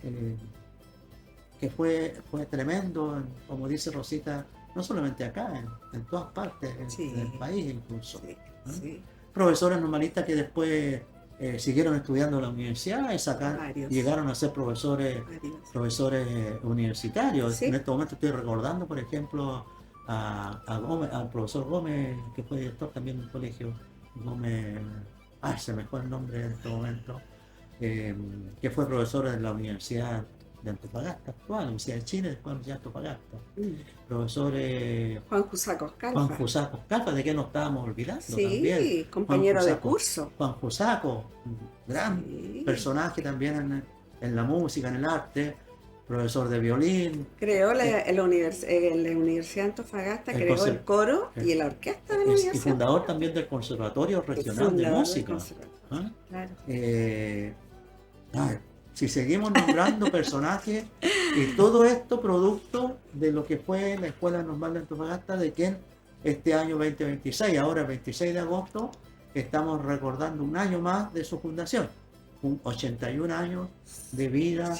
Que fue tremendo, como dice Rosita, no solamente acá, en todas partes
sí,
del país incluso.
sí,
¿no?
sí.
Profesores normalistas que después siguieron estudiando en la universidad y
Varios,
llegaron a ser profesores
varios.
universitarios.
Sí.
En este momento estoy recordando, por ejemplo, al profesor Gómez, que fue director también del colegio. Gómez, se me fue el nombre en este momento, que fue profesor de la Universidad de Antofagasta actual, la Universidad de Chile, después la Universidad de Antofagasta. Profesor
Juan Jusacos
Juan
Calfa.
Jusacos Calfa, de que nos estábamos olvidando también.
Sí, compañero de
Jusacos.
curso.
Juan Jusaco, un gran
Sí.
personaje también en la música, en el arte, profesor de violín.
Creó en la Universidad de Antofagasta, creó el coro y la orquesta de la
Y
universidad.
fundador también del Conservatorio Regional de
Fundador del
Música.
conservatorio,
¿Ah?
claro.
Si seguimos nombrando personajes, y todo esto producto de lo que fue la Escuela Normal de Antofagasta, de que este año 2026, ahora 26 de agosto, estamos recordando un año más de su fundación, 81 años de vida.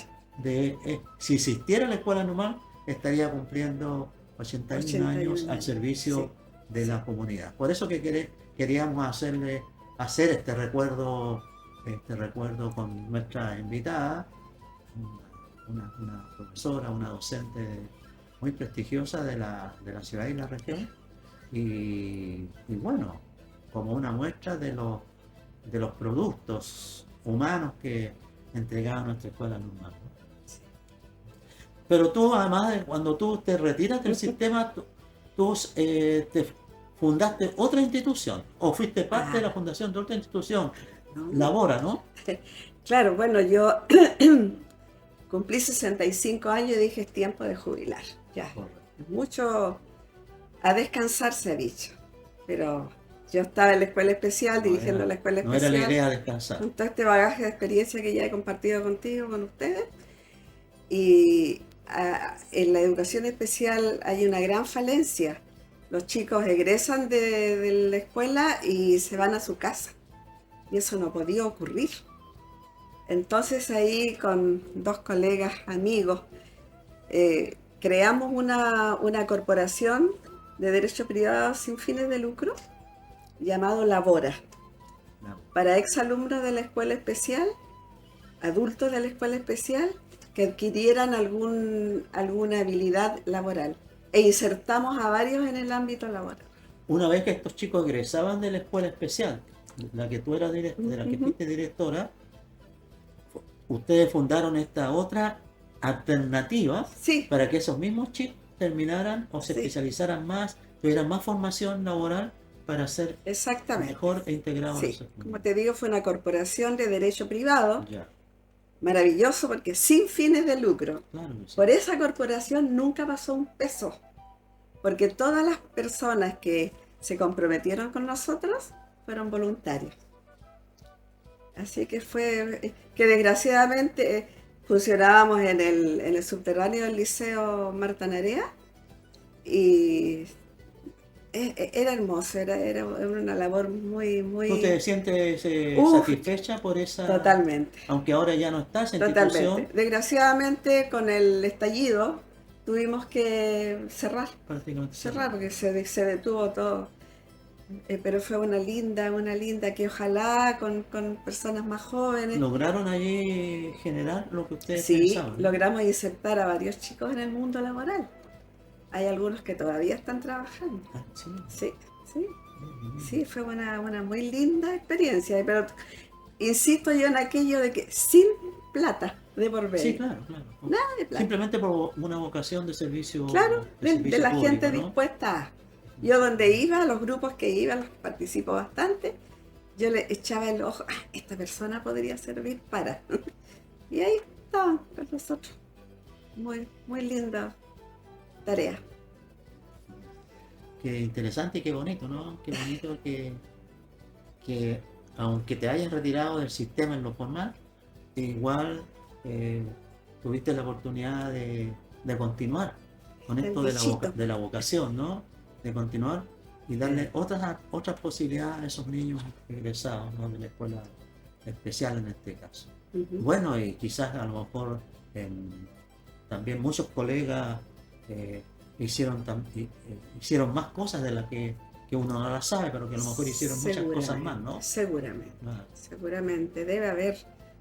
Si existiera la Escuela Normal, estaría cumpliendo 81 años al servicio de la comunidad. Por eso que queríamos hacer este recuerdo con nuestra invitada, una profesora, una docente muy prestigiosa de la ciudad y la región, y bueno, como una muestra de los productos humanos que entregaba nuestra Escuela Normal, ¿no? Pero tú, además, cuando tú te retiras del sistema, tú te fundaste otra institución, o fuiste parte de la fundación de otra institución, Labora, ¿no?
Claro, bueno, yo cumplí 65 años y dije, es tiempo de jubilar. Ya, mucho a descansar se ha dicho, pero yo estaba en la escuela especial, dirigiendo la escuela especial.
No era la idea descansar.
Con todo este bagaje de experiencia que ya he compartido contigo, con ustedes. Y en la educación especial hay una gran falencia. Los chicos egresan de la escuela y se van a su casa. Y eso no podía ocurrir. Entonces ahí con dos colegas amigos creamos una corporación de derecho privado sin fines de lucro llamado Labora, para exalumnos de la escuela especial, adultos de la escuela especial que adquirieran alguna habilidad laboral, e insertamos a varios en el ámbito laboral.
Una vez que estos chicos egresaban de la escuela especial, la que tú eras de la que fuiste directora, ustedes fundaron esta otra alternativa para que esos mismos chicos terminaran o se especializaran más, tuvieran más formación laboral para ser mejor integrados.
Sí. Como te digo, fue una corporación de derecho privado, maravilloso porque sin fines de lucro.
Claro que sí.
Por esa corporación nunca pasó un peso, porque todas las personas que se comprometieron con nosotros fueron voluntarios. Así que fue que desgraciadamente funcionábamos en el subterráneo del Liceo Marta Narea y era hermoso, era una labor muy...
¿Tú te sientes satisfecha por esa?
Totalmente.
Aunque ahora ya no estás en
Totalmente.
institución.
Desgraciadamente con el estallido tuvimos que cerrar.
Prácticamente
cerrar porque se detuvo todo. Pero fue una linda que ojalá con personas más jóvenes.
¿Lograron allí generar lo que ustedes
pensaban? Sí,
¿no?
logramos insertar a varios chicos en el mundo laboral. hay algunos que todavía están trabajando.
Ah, sí.
Sí, sí,
Bien.
sí, fue una muy linda experiencia, pero insisto yo en aquello de que sin plata de por
Sí,
medio,
claro, claro.
nada de plata.
Simplemente por una vocación
Claro,
de
de
servicio
la gente
público, ¿no?
dispuesta a... Yo donde iba, los grupos que iba, los participo bastante, yo le echaba el ojo, ah, esta persona podría servir para. Y ahí estaban con nosotros. Muy, muy linda tarea.
Qué interesante y qué bonito, ¿no? Qué bonito que aunque te hayas retirado del sistema en lo formal, igual eh, tuviste la oportunidad de continuar con
El
esto
bichito.
de la vocación, ¿no? De continuar y darle
Eh,
otras posibilidades a esos niños egresados, ¿no? De la escuela especial en este caso.
ujú.
Bueno, y quizás a lo mejor también muchos colegas eh, hicieron más cosas de las que uno no las sabe, pero que a lo mejor hicieron muchas cosas más,
Seguramente,
¿no?
seguramente,
Claro.
seguramente. Debe haber.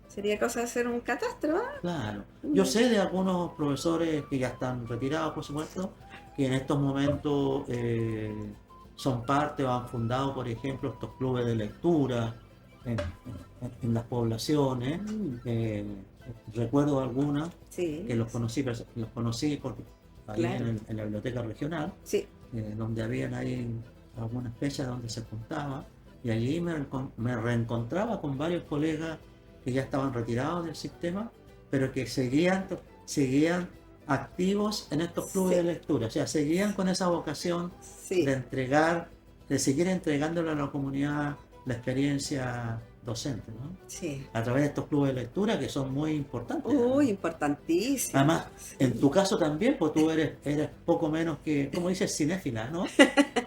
Sería cosa de hacer un catastro, ¿ah?
Claro. Yo
Mm.
sé de algunos profesores que ya están retirados, por supuesto, que en estos momentos son parte o han fundado, por ejemplo, estos clubes de lectura en las poblaciones.
Mm.
Eh, Recuerdo algunas que
Sí,
los conocí ahí
claro.
en la biblioteca regional,
Sí,
donde habían ahí algunas fechas donde se juntaba, y allí me reencontraba con varios colegas que ya estaban retirados del sistema, pero que seguían activos en estos clubes de
sí,
lectura, o sea, seguían con esa vocación de
sí.
entregar, de seguir entregándole a la comunidad la experiencia docente, ¿no?
Sí.
A través de estos clubes de lectura que son muy importantes,
Uy,
además.
importantísimo.
Además, en
Sí.
tu caso también, pues tú eres poco menos que, ¿cómo dices? Cinéfila, ¿no?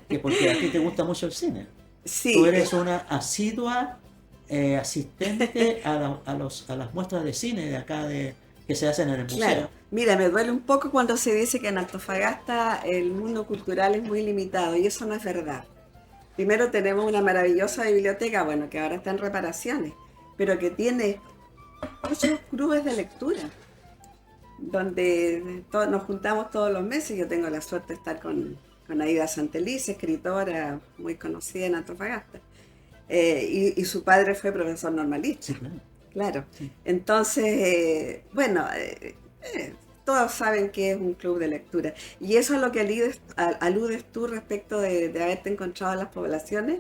Que porque a ti te gusta mucho el cine. Tú
Sí,
eres una asidua asistente a las muestras de cine de acá que se hacen en el
claro.
museo.
Mira, me duele un poco cuando se dice que en Antofagasta el mundo cultural es muy limitado y eso no es verdad. Primero tenemos una maravillosa biblioteca, bueno, que ahora está en reparaciones, pero que tiene muchos clubes de lectura, donde nos juntamos todos los meses. Yo tengo la suerte de estar con Aida Santelice, escritora muy conocida en Antofagasta. Y su padre fue profesor normalista,
Sí, claro.
claro.
Sí.
Entonces, bueno, todos saben que es un club de lectura. Y eso es lo que aludes tú respecto de haberte encontrado en las poblaciones.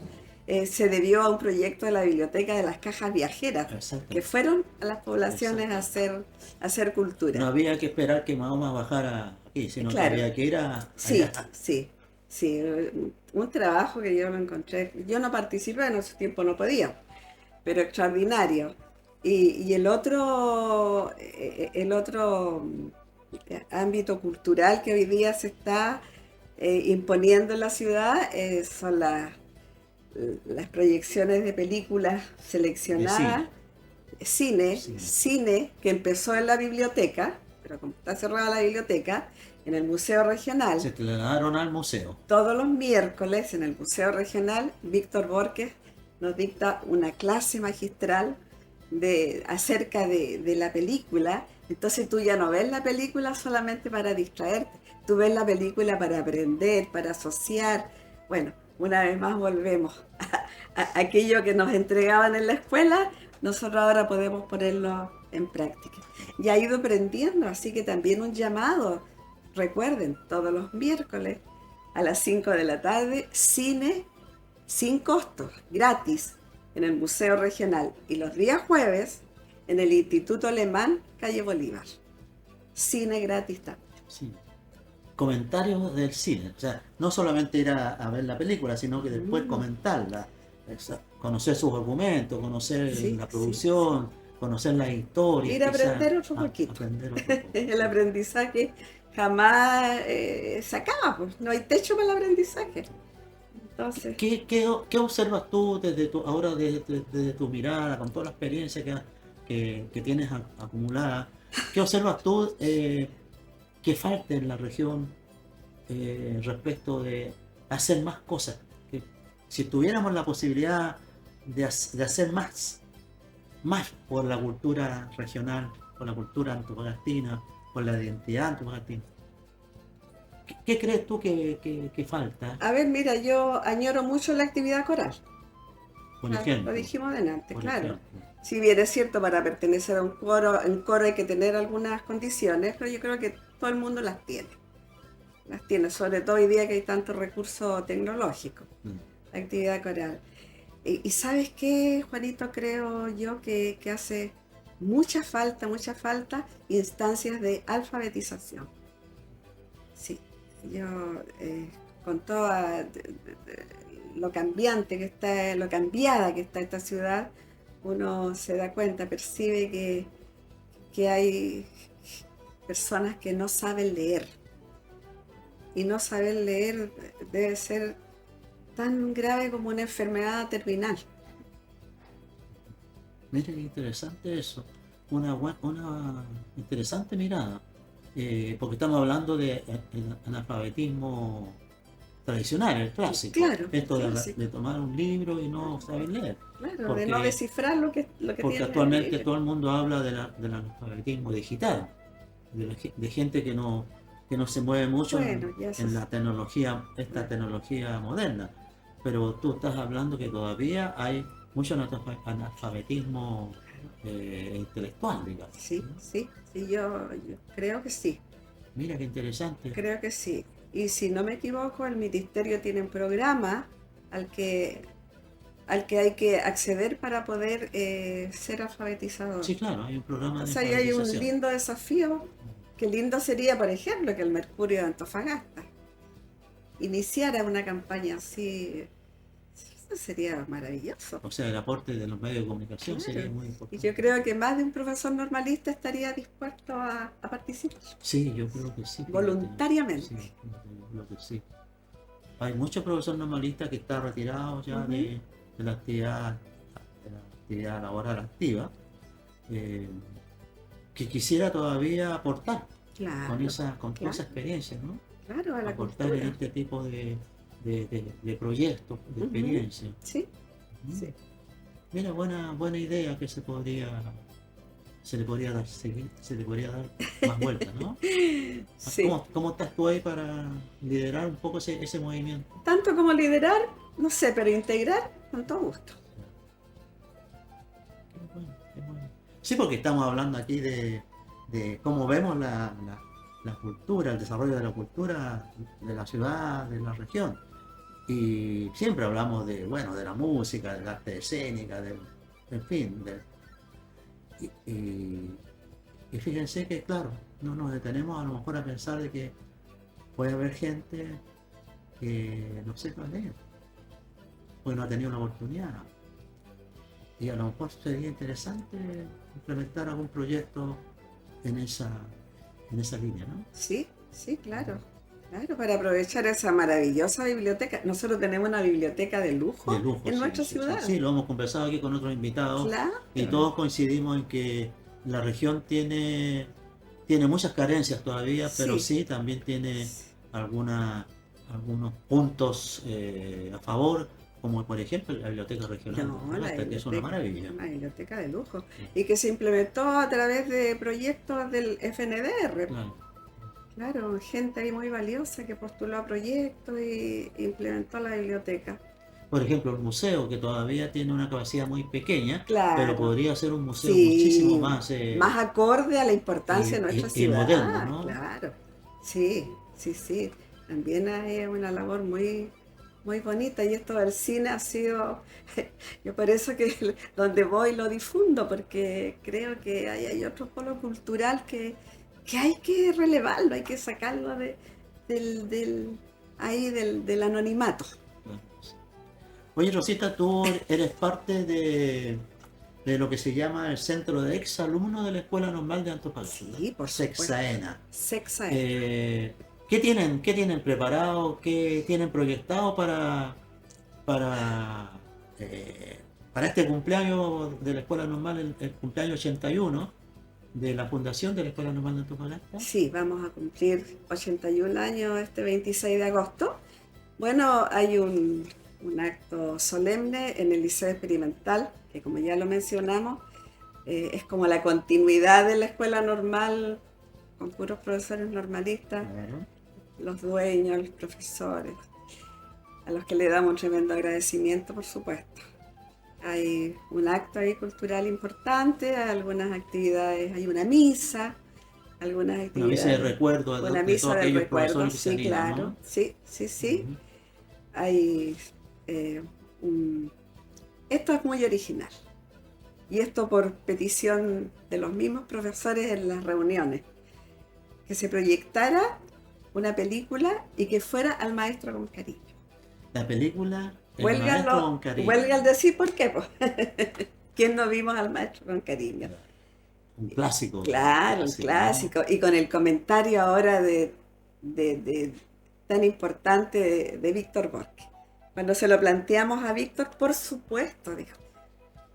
Se debió a un proyecto de la biblioteca de las cajas viajeras, que
Exactamente.
fueron a las poblaciones
Exacto.
a hacer
No
cultura.
había que esperar que Mahoma bajara aquí, sino que
Claro,
había que ir
sí,
allá.
sí, sí. Un trabajo que yo lo encontré. Yo no participé, en ese tiempo no podía, pero extraordinario. Y el otro ámbito cultural que hoy día se está imponiendo en la ciudad son las proyecciones de películas
De
seleccionadas,
cine. Cine.
cine que empezó en la biblioteca, pero como está cerrada la biblioteca, en el Museo Regional,
Se trasladaron al museo.
todos los miércoles en el Museo Regional, Víctor Borges nos dicta una clase magistral acerca de la película. Entonces tú ya no ves la película solamente para distraerte, tú ves la película para aprender, para asociar. Bueno, una vez más volvemos a aquello que nos entregaban en la escuela, nosotros ahora podemos ponerlo en práctica. Y ha ido aprendiendo, así que también un llamado. Recuerden, todos los miércoles a las 5 de la tarde, cine sin costo, gratis, en el Museo Regional. Y los días jueves, en el Instituto Alemán, calle Bolívar. Cine gratis también.
Sí. Comentarios del cine, o sea, no solamente ir a ver la película, sino que después
Mm,
comentarla, conocer sus argumentos, conocer
sí,
la
sí,
producción,
sí.
conocer las historias,
Ir a
quizás
aprender otro poquito.
aprender otro poco.
El
Sí.
aprendizaje jamás se acaba, pues. No hay techo para el aprendizaje. Entonces,
¿Qué observas tú ahora desde tu mirada, con toda la experiencia que tienes acumulada? ¿Qué observas tú que falta en la región respecto de hacer más cosas? Que si tuviéramos la posibilidad de hacer más por la cultura regional, por la cultura antofagastina, por la identidad antofagastina. ¿Qué crees tú que falta?
A ver, mira, yo añoro mucho la actividad coral.
Por
Claro, lo
ejemplo,
dijimos delante,
por
claro.
ejemplo.
Si bien es cierto, para pertenecer a un coro, en coro hay que tener algunas condiciones, pero yo creo que todo el mundo las tiene. Las tiene, sobre todo hoy día que hay tanto recurso tecnológico,
Mm.
la actividad coral. Y ¿sabes qué, Juanito? Creo yo que hace mucha falta instancias de alfabetización. Sí, yo con toda lo cambiante que está, lo cambiada que está esta ciudad, uno se da cuenta, percibe que hay personas que no saben leer. Y no saber leer debe ser tan grave como una enfermedad terminal.
Mira qué interesante eso, una interesante mirada, porque estamos hablando de analfabetismo tradicional, el clásico,
Claro,
esto
clásico,
de tomar un libro y no saber leer,
claro, de no
porque,
descifrar lo que
porque
tiene el
actualmente
libro.
todo el mundo habla del analfabetismo digital, de gente que no se mueve mucho
Bueno, ya eso
en la tecnología, esta
claro.
tecnología moderna, pero tú estás hablando que todavía hay mucho analfabetismo intelectual, digamos.
Sí,
¿No?
sí, sí, yo creo que sí,
Mira qué interesante.
creo que sí. Y si no me equivoco, el ministerio tiene un programa al que, al que hay que acceder para poder ser alfabetizador.
Sí, claro, hay un programa
O
de
sea, ahí hay un
alfabetización.
lindo desafío. Qué lindo sería, por ejemplo, que el Mercurio de Antofagasta iniciara una campaña así. Eso sería maravilloso.
O sea, el aporte de los medios de comunicación sería
Claro.
muy
Y yo
importante.
creo que más de un profesor normalista estaría dispuesto a participar
Sí, yo creo que sí, fíjate. Sí,
voluntariamente.
fíjate, yo creo que sí. Hay muchos profesores normalistas que están retirados ya
Ujú.
de la actividad laboral activa, eh, que quisiera todavía aportar
Claro,
con toda esa
claro,
experiencia, ¿no?
claro, a la
Aportar en
cultura.
este tipo de proyectos, de
Ujú.
experiencias.
Sí,
Mm.
sí,
Mira, buena idea que se le podría dar, se le podría dar más vueltas, ¿no?
sí.
Cómo estás tú ahí para liderar un poco ese movimiento?
Tanto como liderar, no sé, pero integrar, con todo gusto.
Qué bueno, qué bueno. Sí, porque estamos hablando aquí de cómo vemos la cultura, el desarrollo de la cultura de la ciudad, de la región. Y siempre hablamos de, bueno, de la música, del arte escénica, en fin. Y, y fíjense que, claro, no nos detenemos a lo mejor a pensar de que puede haber gente que no sepa leer, porque no ha tenido la oportunidad. Y a lo mejor sería interesante implementar algún proyecto en en esa línea, ¿no?
Sí, sí, claro. Claro, para aprovechar esa maravillosa biblioteca. Nosotros tenemos una biblioteca de
De
lujo
lujo,
en
sí,
nuestra
sí, sí.
ciudad.
Sí, lo hemos conversado aquí con otros invitados y
Claro.
todos coincidimos en que la región tiene muchas carencias todavía, pero
Sí.
sí también tiene alguna, algunos puntos a favor, como por ejemplo la Biblioteca Regional de
No,
Antofagasta, que es una maravilla.
una biblioteca de lujo.
Sí,
Y que se implementó a través de proyectos del FNDR.
claro.
Claro, gente ahí muy valiosa que postuló a proyectos y implementó la biblioteca.
Por ejemplo, el museo, que todavía tiene una capacidad muy pequeña, pero
Claro,
podría ser un museo muchísimo
sí,
más
más acorde a la importancia de nuestra
y moderno,
ciudad,
¿no?
claro. Sí, sí, sí. También hay una labor muy, muy bonita y esto del cine ha sido, yo por eso que donde voy lo difundo, porque creo que hay otro polo cultural que hay que relevarlo, hay que sacarlo del, ahí del anonimato.
Bueno, sí. Oye, Rosita, tú eres parte de lo que se llama el Centro de Exalumnos de la Escuela Normal de Antofagasta,
Sí, por supuesto.
SEXAENA.
Sexaena.
Eh, qué tienen preparado, qué tienen proyectado para, eh, para este cumpleaños de la Escuela Normal, el cumpleaños 81 de la fundación de la Escuela Normal de Antofagasta?
Sí, vamos a cumplir 81 años este 26 de agosto. Bueno, hay un acto solemne en el Liceo Experimental, que como ya lo mencionamos, es como la continuidad de la escuela normal, con puros profesores normalistas.
Claro.
los dueños, los profesores, a los que le damos un tremendo agradecimiento, por supuesto. Hay un acto ahí cultural importante, algunas actividades, hay una misa, algunas
Una misa de
actividades,
recuerdo
una
de
misa
todos
del
aquellos
recuerdo,
profesores que se
sí,
animan,
claro,
¿no?
sí, sí, sí.
Ujú.
Hay, eh, un- Esto es muy original y esto por petición de los mismos profesores en las reuniones, que se proyectara una película y que fuera al maestro con cariño.
La película El
Huelga,
maestro con
huelga al
cariño.
decir por qué, pues. ¿Quién no vimos al maestro con cariño?
Un
Claro, un
clásico, ¿no?
clásico. Y con el comentario ahora de tan importante de Víctor Borque. Cuando se lo planteamos a Víctor, por supuesto, dijo.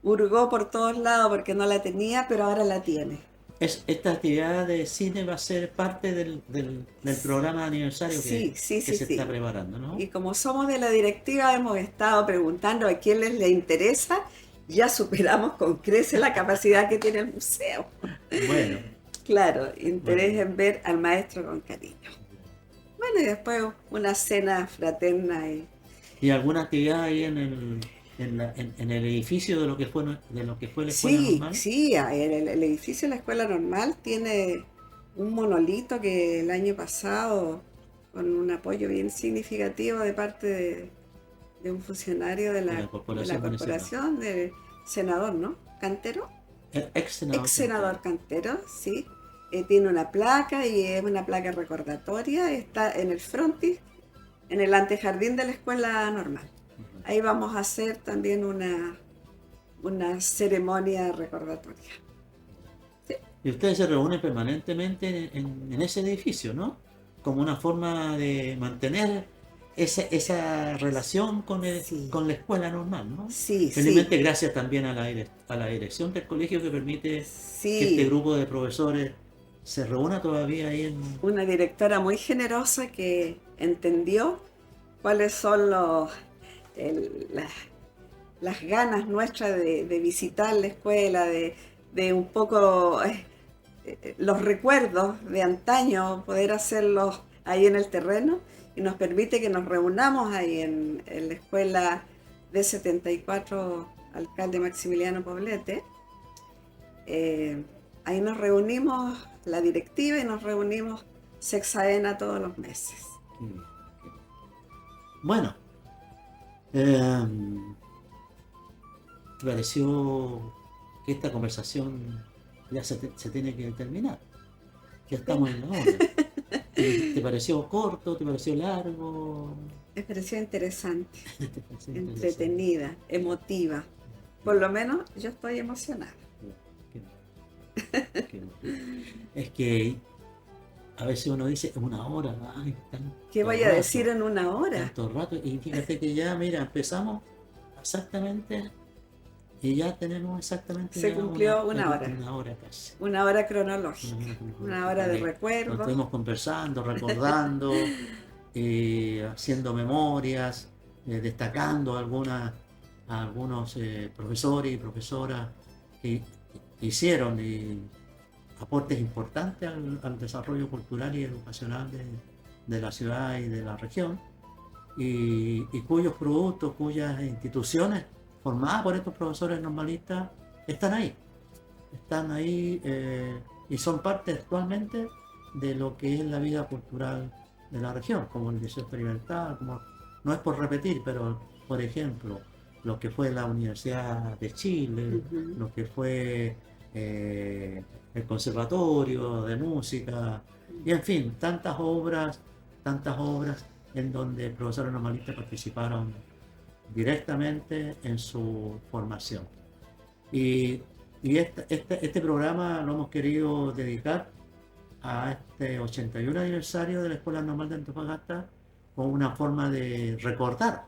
Hurgó por todos lados porque no la tenía, pero ahora la tiene.
Esta actividad de cine va a ser parte del programa de aniversario
Sí, sí,
que
sí,
se está
sí.
preparando, ¿no?
Y como somos de la directiva, hemos estado preguntando a quién les interesa. Ya superamos con crece la capacidad que tiene el museo.
Bueno,
Claro, interés
bueno.
en ver al maestro con cariño. Bueno, y después una cena fraterna y
¿Y alguna actividad ahí en el edificio de lo que fue la escuela
sí,
normal?
sí, el edificio de la escuela normal tiene un monolito que el año pasado, con un apoyo bien significativo de parte de un funcionario
De la
de la
corporación municipal.
corporación, del senador, ¿no? Cantero,
El ex
ex
senador
senador
Cantero.
Cantero, sí. Tiene una placa y es una placa recordatoria, está en el frontis, en el antejardín de la escuela normal.
Ujú.
Ahí vamos a hacer también una ceremonia recordatoria. Sí,
Y ustedes se reúnen permanentemente en ese edificio, ¿no? Como una forma de mantener esa relación
sí,
con la escuela normal, ¿no?
sí, sí,
Felizmente gracias también a a la dirección del colegio que permite que este
sí.
grupo de profesores se reúna todavía ahí en...
Una directora muy generosa que entendió cuáles son las ganas nuestras de visitar la escuela, de un poco los recuerdos de antaño, poder hacerlos ahí en el terreno y nos permite que nos reunamos ahí en la escuela de 74 alcalde Maximiliano Poblete. Eh, Ahí nos reunimos la directiva y nos reunimos Sexaena todos los meses.
Bueno, eh, ¿te pareció que esta conversación ya se tiene que terminar? Ya
Qué
estamos
pena.
en la hora. ¿Te pareció corto? ¿Te pareció largo?
Me pareció interesante,
¿Te pareció interesante?
entretenida, emotiva. Por lo menos yo estoy emocionada.
Qué bueno. Es que a veces uno dice una hora, ay,
¿Qué voy a decir en una hora?
tanto rato, y fíjate que ya, mira, empezamos exactamente y ya tenemos exactamente
Se
ya
cumplió
una hora casi.
una hora cronológica,
Una hora
una hora de
donde
recuerdos.
estuvimos conversando, recordando, haciendo memorias, destacando a algunos profesores y profesoras que hicieron aportes importantes al desarrollo cultural y educacional de la ciudad y de la región, y cuyos productos, cuyas instituciones formadas por estos profesores normalistas están ahí y son parte actualmente de lo que es la vida cultural de la región, como el Liceo Experimental, como, no es por repetir, pero por ejemplo, lo que fue la Universidad de Chile,
Ujú.
lo que fue el Conservatorio de Música, y en fin, tantas obras en donde profesores normalistas participaron directamente en su formación. Y, este programa lo hemos querido dedicar a este 81 aniversario de la Escuela Normal de Antofagasta como una forma de recordar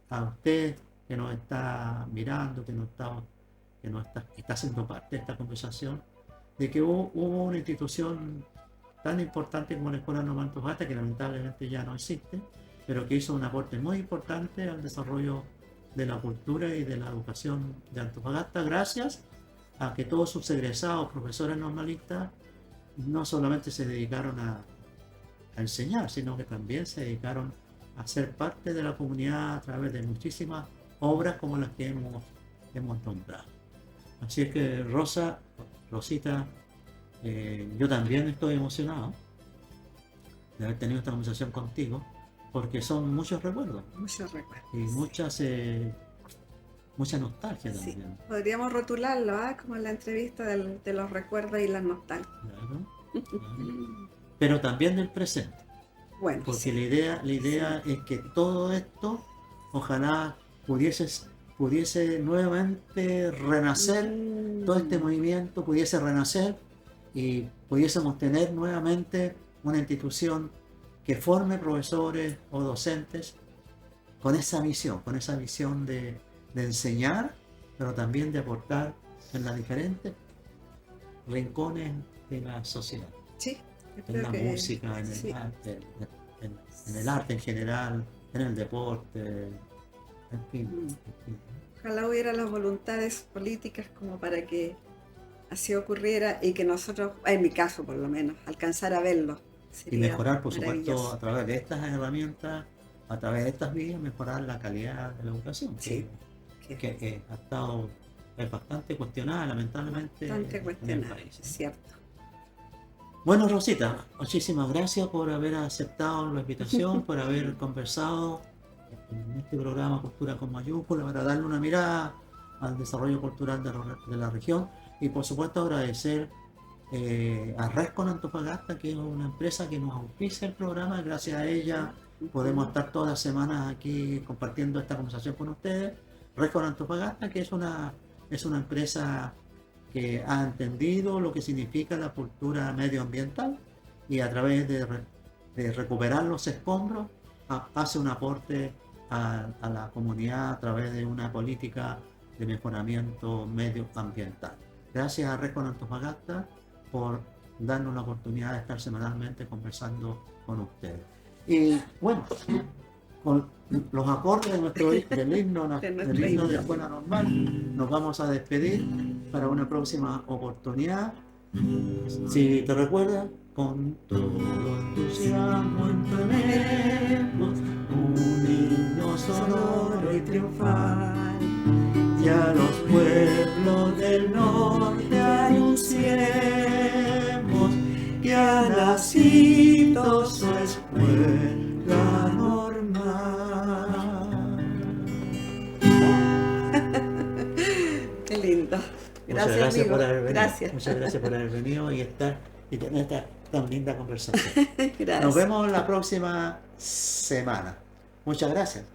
a usted que nos está mirando, que está siendo parte de esta conversación, de que hubo una institución tan importante como la Escuela Normal de Antofagasta, que lamentablemente ya no existe, pero que hizo un aporte muy importante al desarrollo de la cultura y de la educación de Antofagasta, gracias a que todos sus egresados, profesores normalistas, no solamente se dedicaron a enseñar, sino que también se dedicaron a ser parte de la comunidad a través de muchísimas obras como las que hemos nombrado. Así es que Rosita, yo también estoy emocionado de haber tenido esta conversación contigo, porque son muchos recuerdos
Muchos recuerdos.
y mucha nostalgia
Sí,
también.
podríamos rotularlo, como la entrevista de los recuerdos y las nostalgias.
Claro. Pero también del presente,
Bueno,
porque
sí.
la idea es que todo esto ojalá pudiese nuevamente renacer, todo este movimiento pudiese renacer y pudiésemos tener nuevamente una institución que forme profesores o docentes con esa visión de enseñar, pero también de aportar en los diferentes rincones de la sociedad,
Sí,
en
espero
la
que
música, en el
sí.
arte, en el arte en general, en el deporte, en fin.
Ojalá hubiera las voluntades políticas como para que así ocurriera y que nosotros, en mi caso por lo menos, alcanzar a verlo.
Y
Sería
mejorar, por supuesto,
maravilloso.
a través de estas herramientas, a través de estas vías, mejorar la calidad de la educación,
Sí,
que ha estado es bastante cuestionada, lamentablemente,
bastante
en el
cuestionable,
país.
es cierto.
Bueno, Rosita, muchísimas gracias por haber aceptado la invitación, por haber conversado en este programa Cultura con mayúsculas, para darle una mirada al desarrollo cultural de la región y, por supuesto, agradecer a Rescon Antofagasta, que es una empresa que nos auspicia el programa. Gracias a ella podemos estar todas las semanas aquí compartiendo esta conversación con ustedes. Rescon Antofagasta, que es una empresa que ha entendido lo que significa la cultura medioambiental y a través de recuperar los escombros hace un aporte a la comunidad a través de una política de mejoramiento medioambiental. Gracias a Rescon Antofagasta por darnos la oportunidad de estar semanalmente conversando con ustedes. Y bueno, con los acordes del himno de Escuela Normal, nos vamos a despedir para una próxima oportunidad. Si te recuerdas, con todo entusiasmo entonemos un himno sonoro y triunfal, y a los pueblos del norte anunciemos que ha nacido su escuela normal.
Qué lindo.
Muchas gracias
amigo.
por haber venido.
Gracias.
Muchas gracias por haber venido y tener esta tan linda conversación.
Gracias.
Nos vemos la próxima semana. Muchas gracias.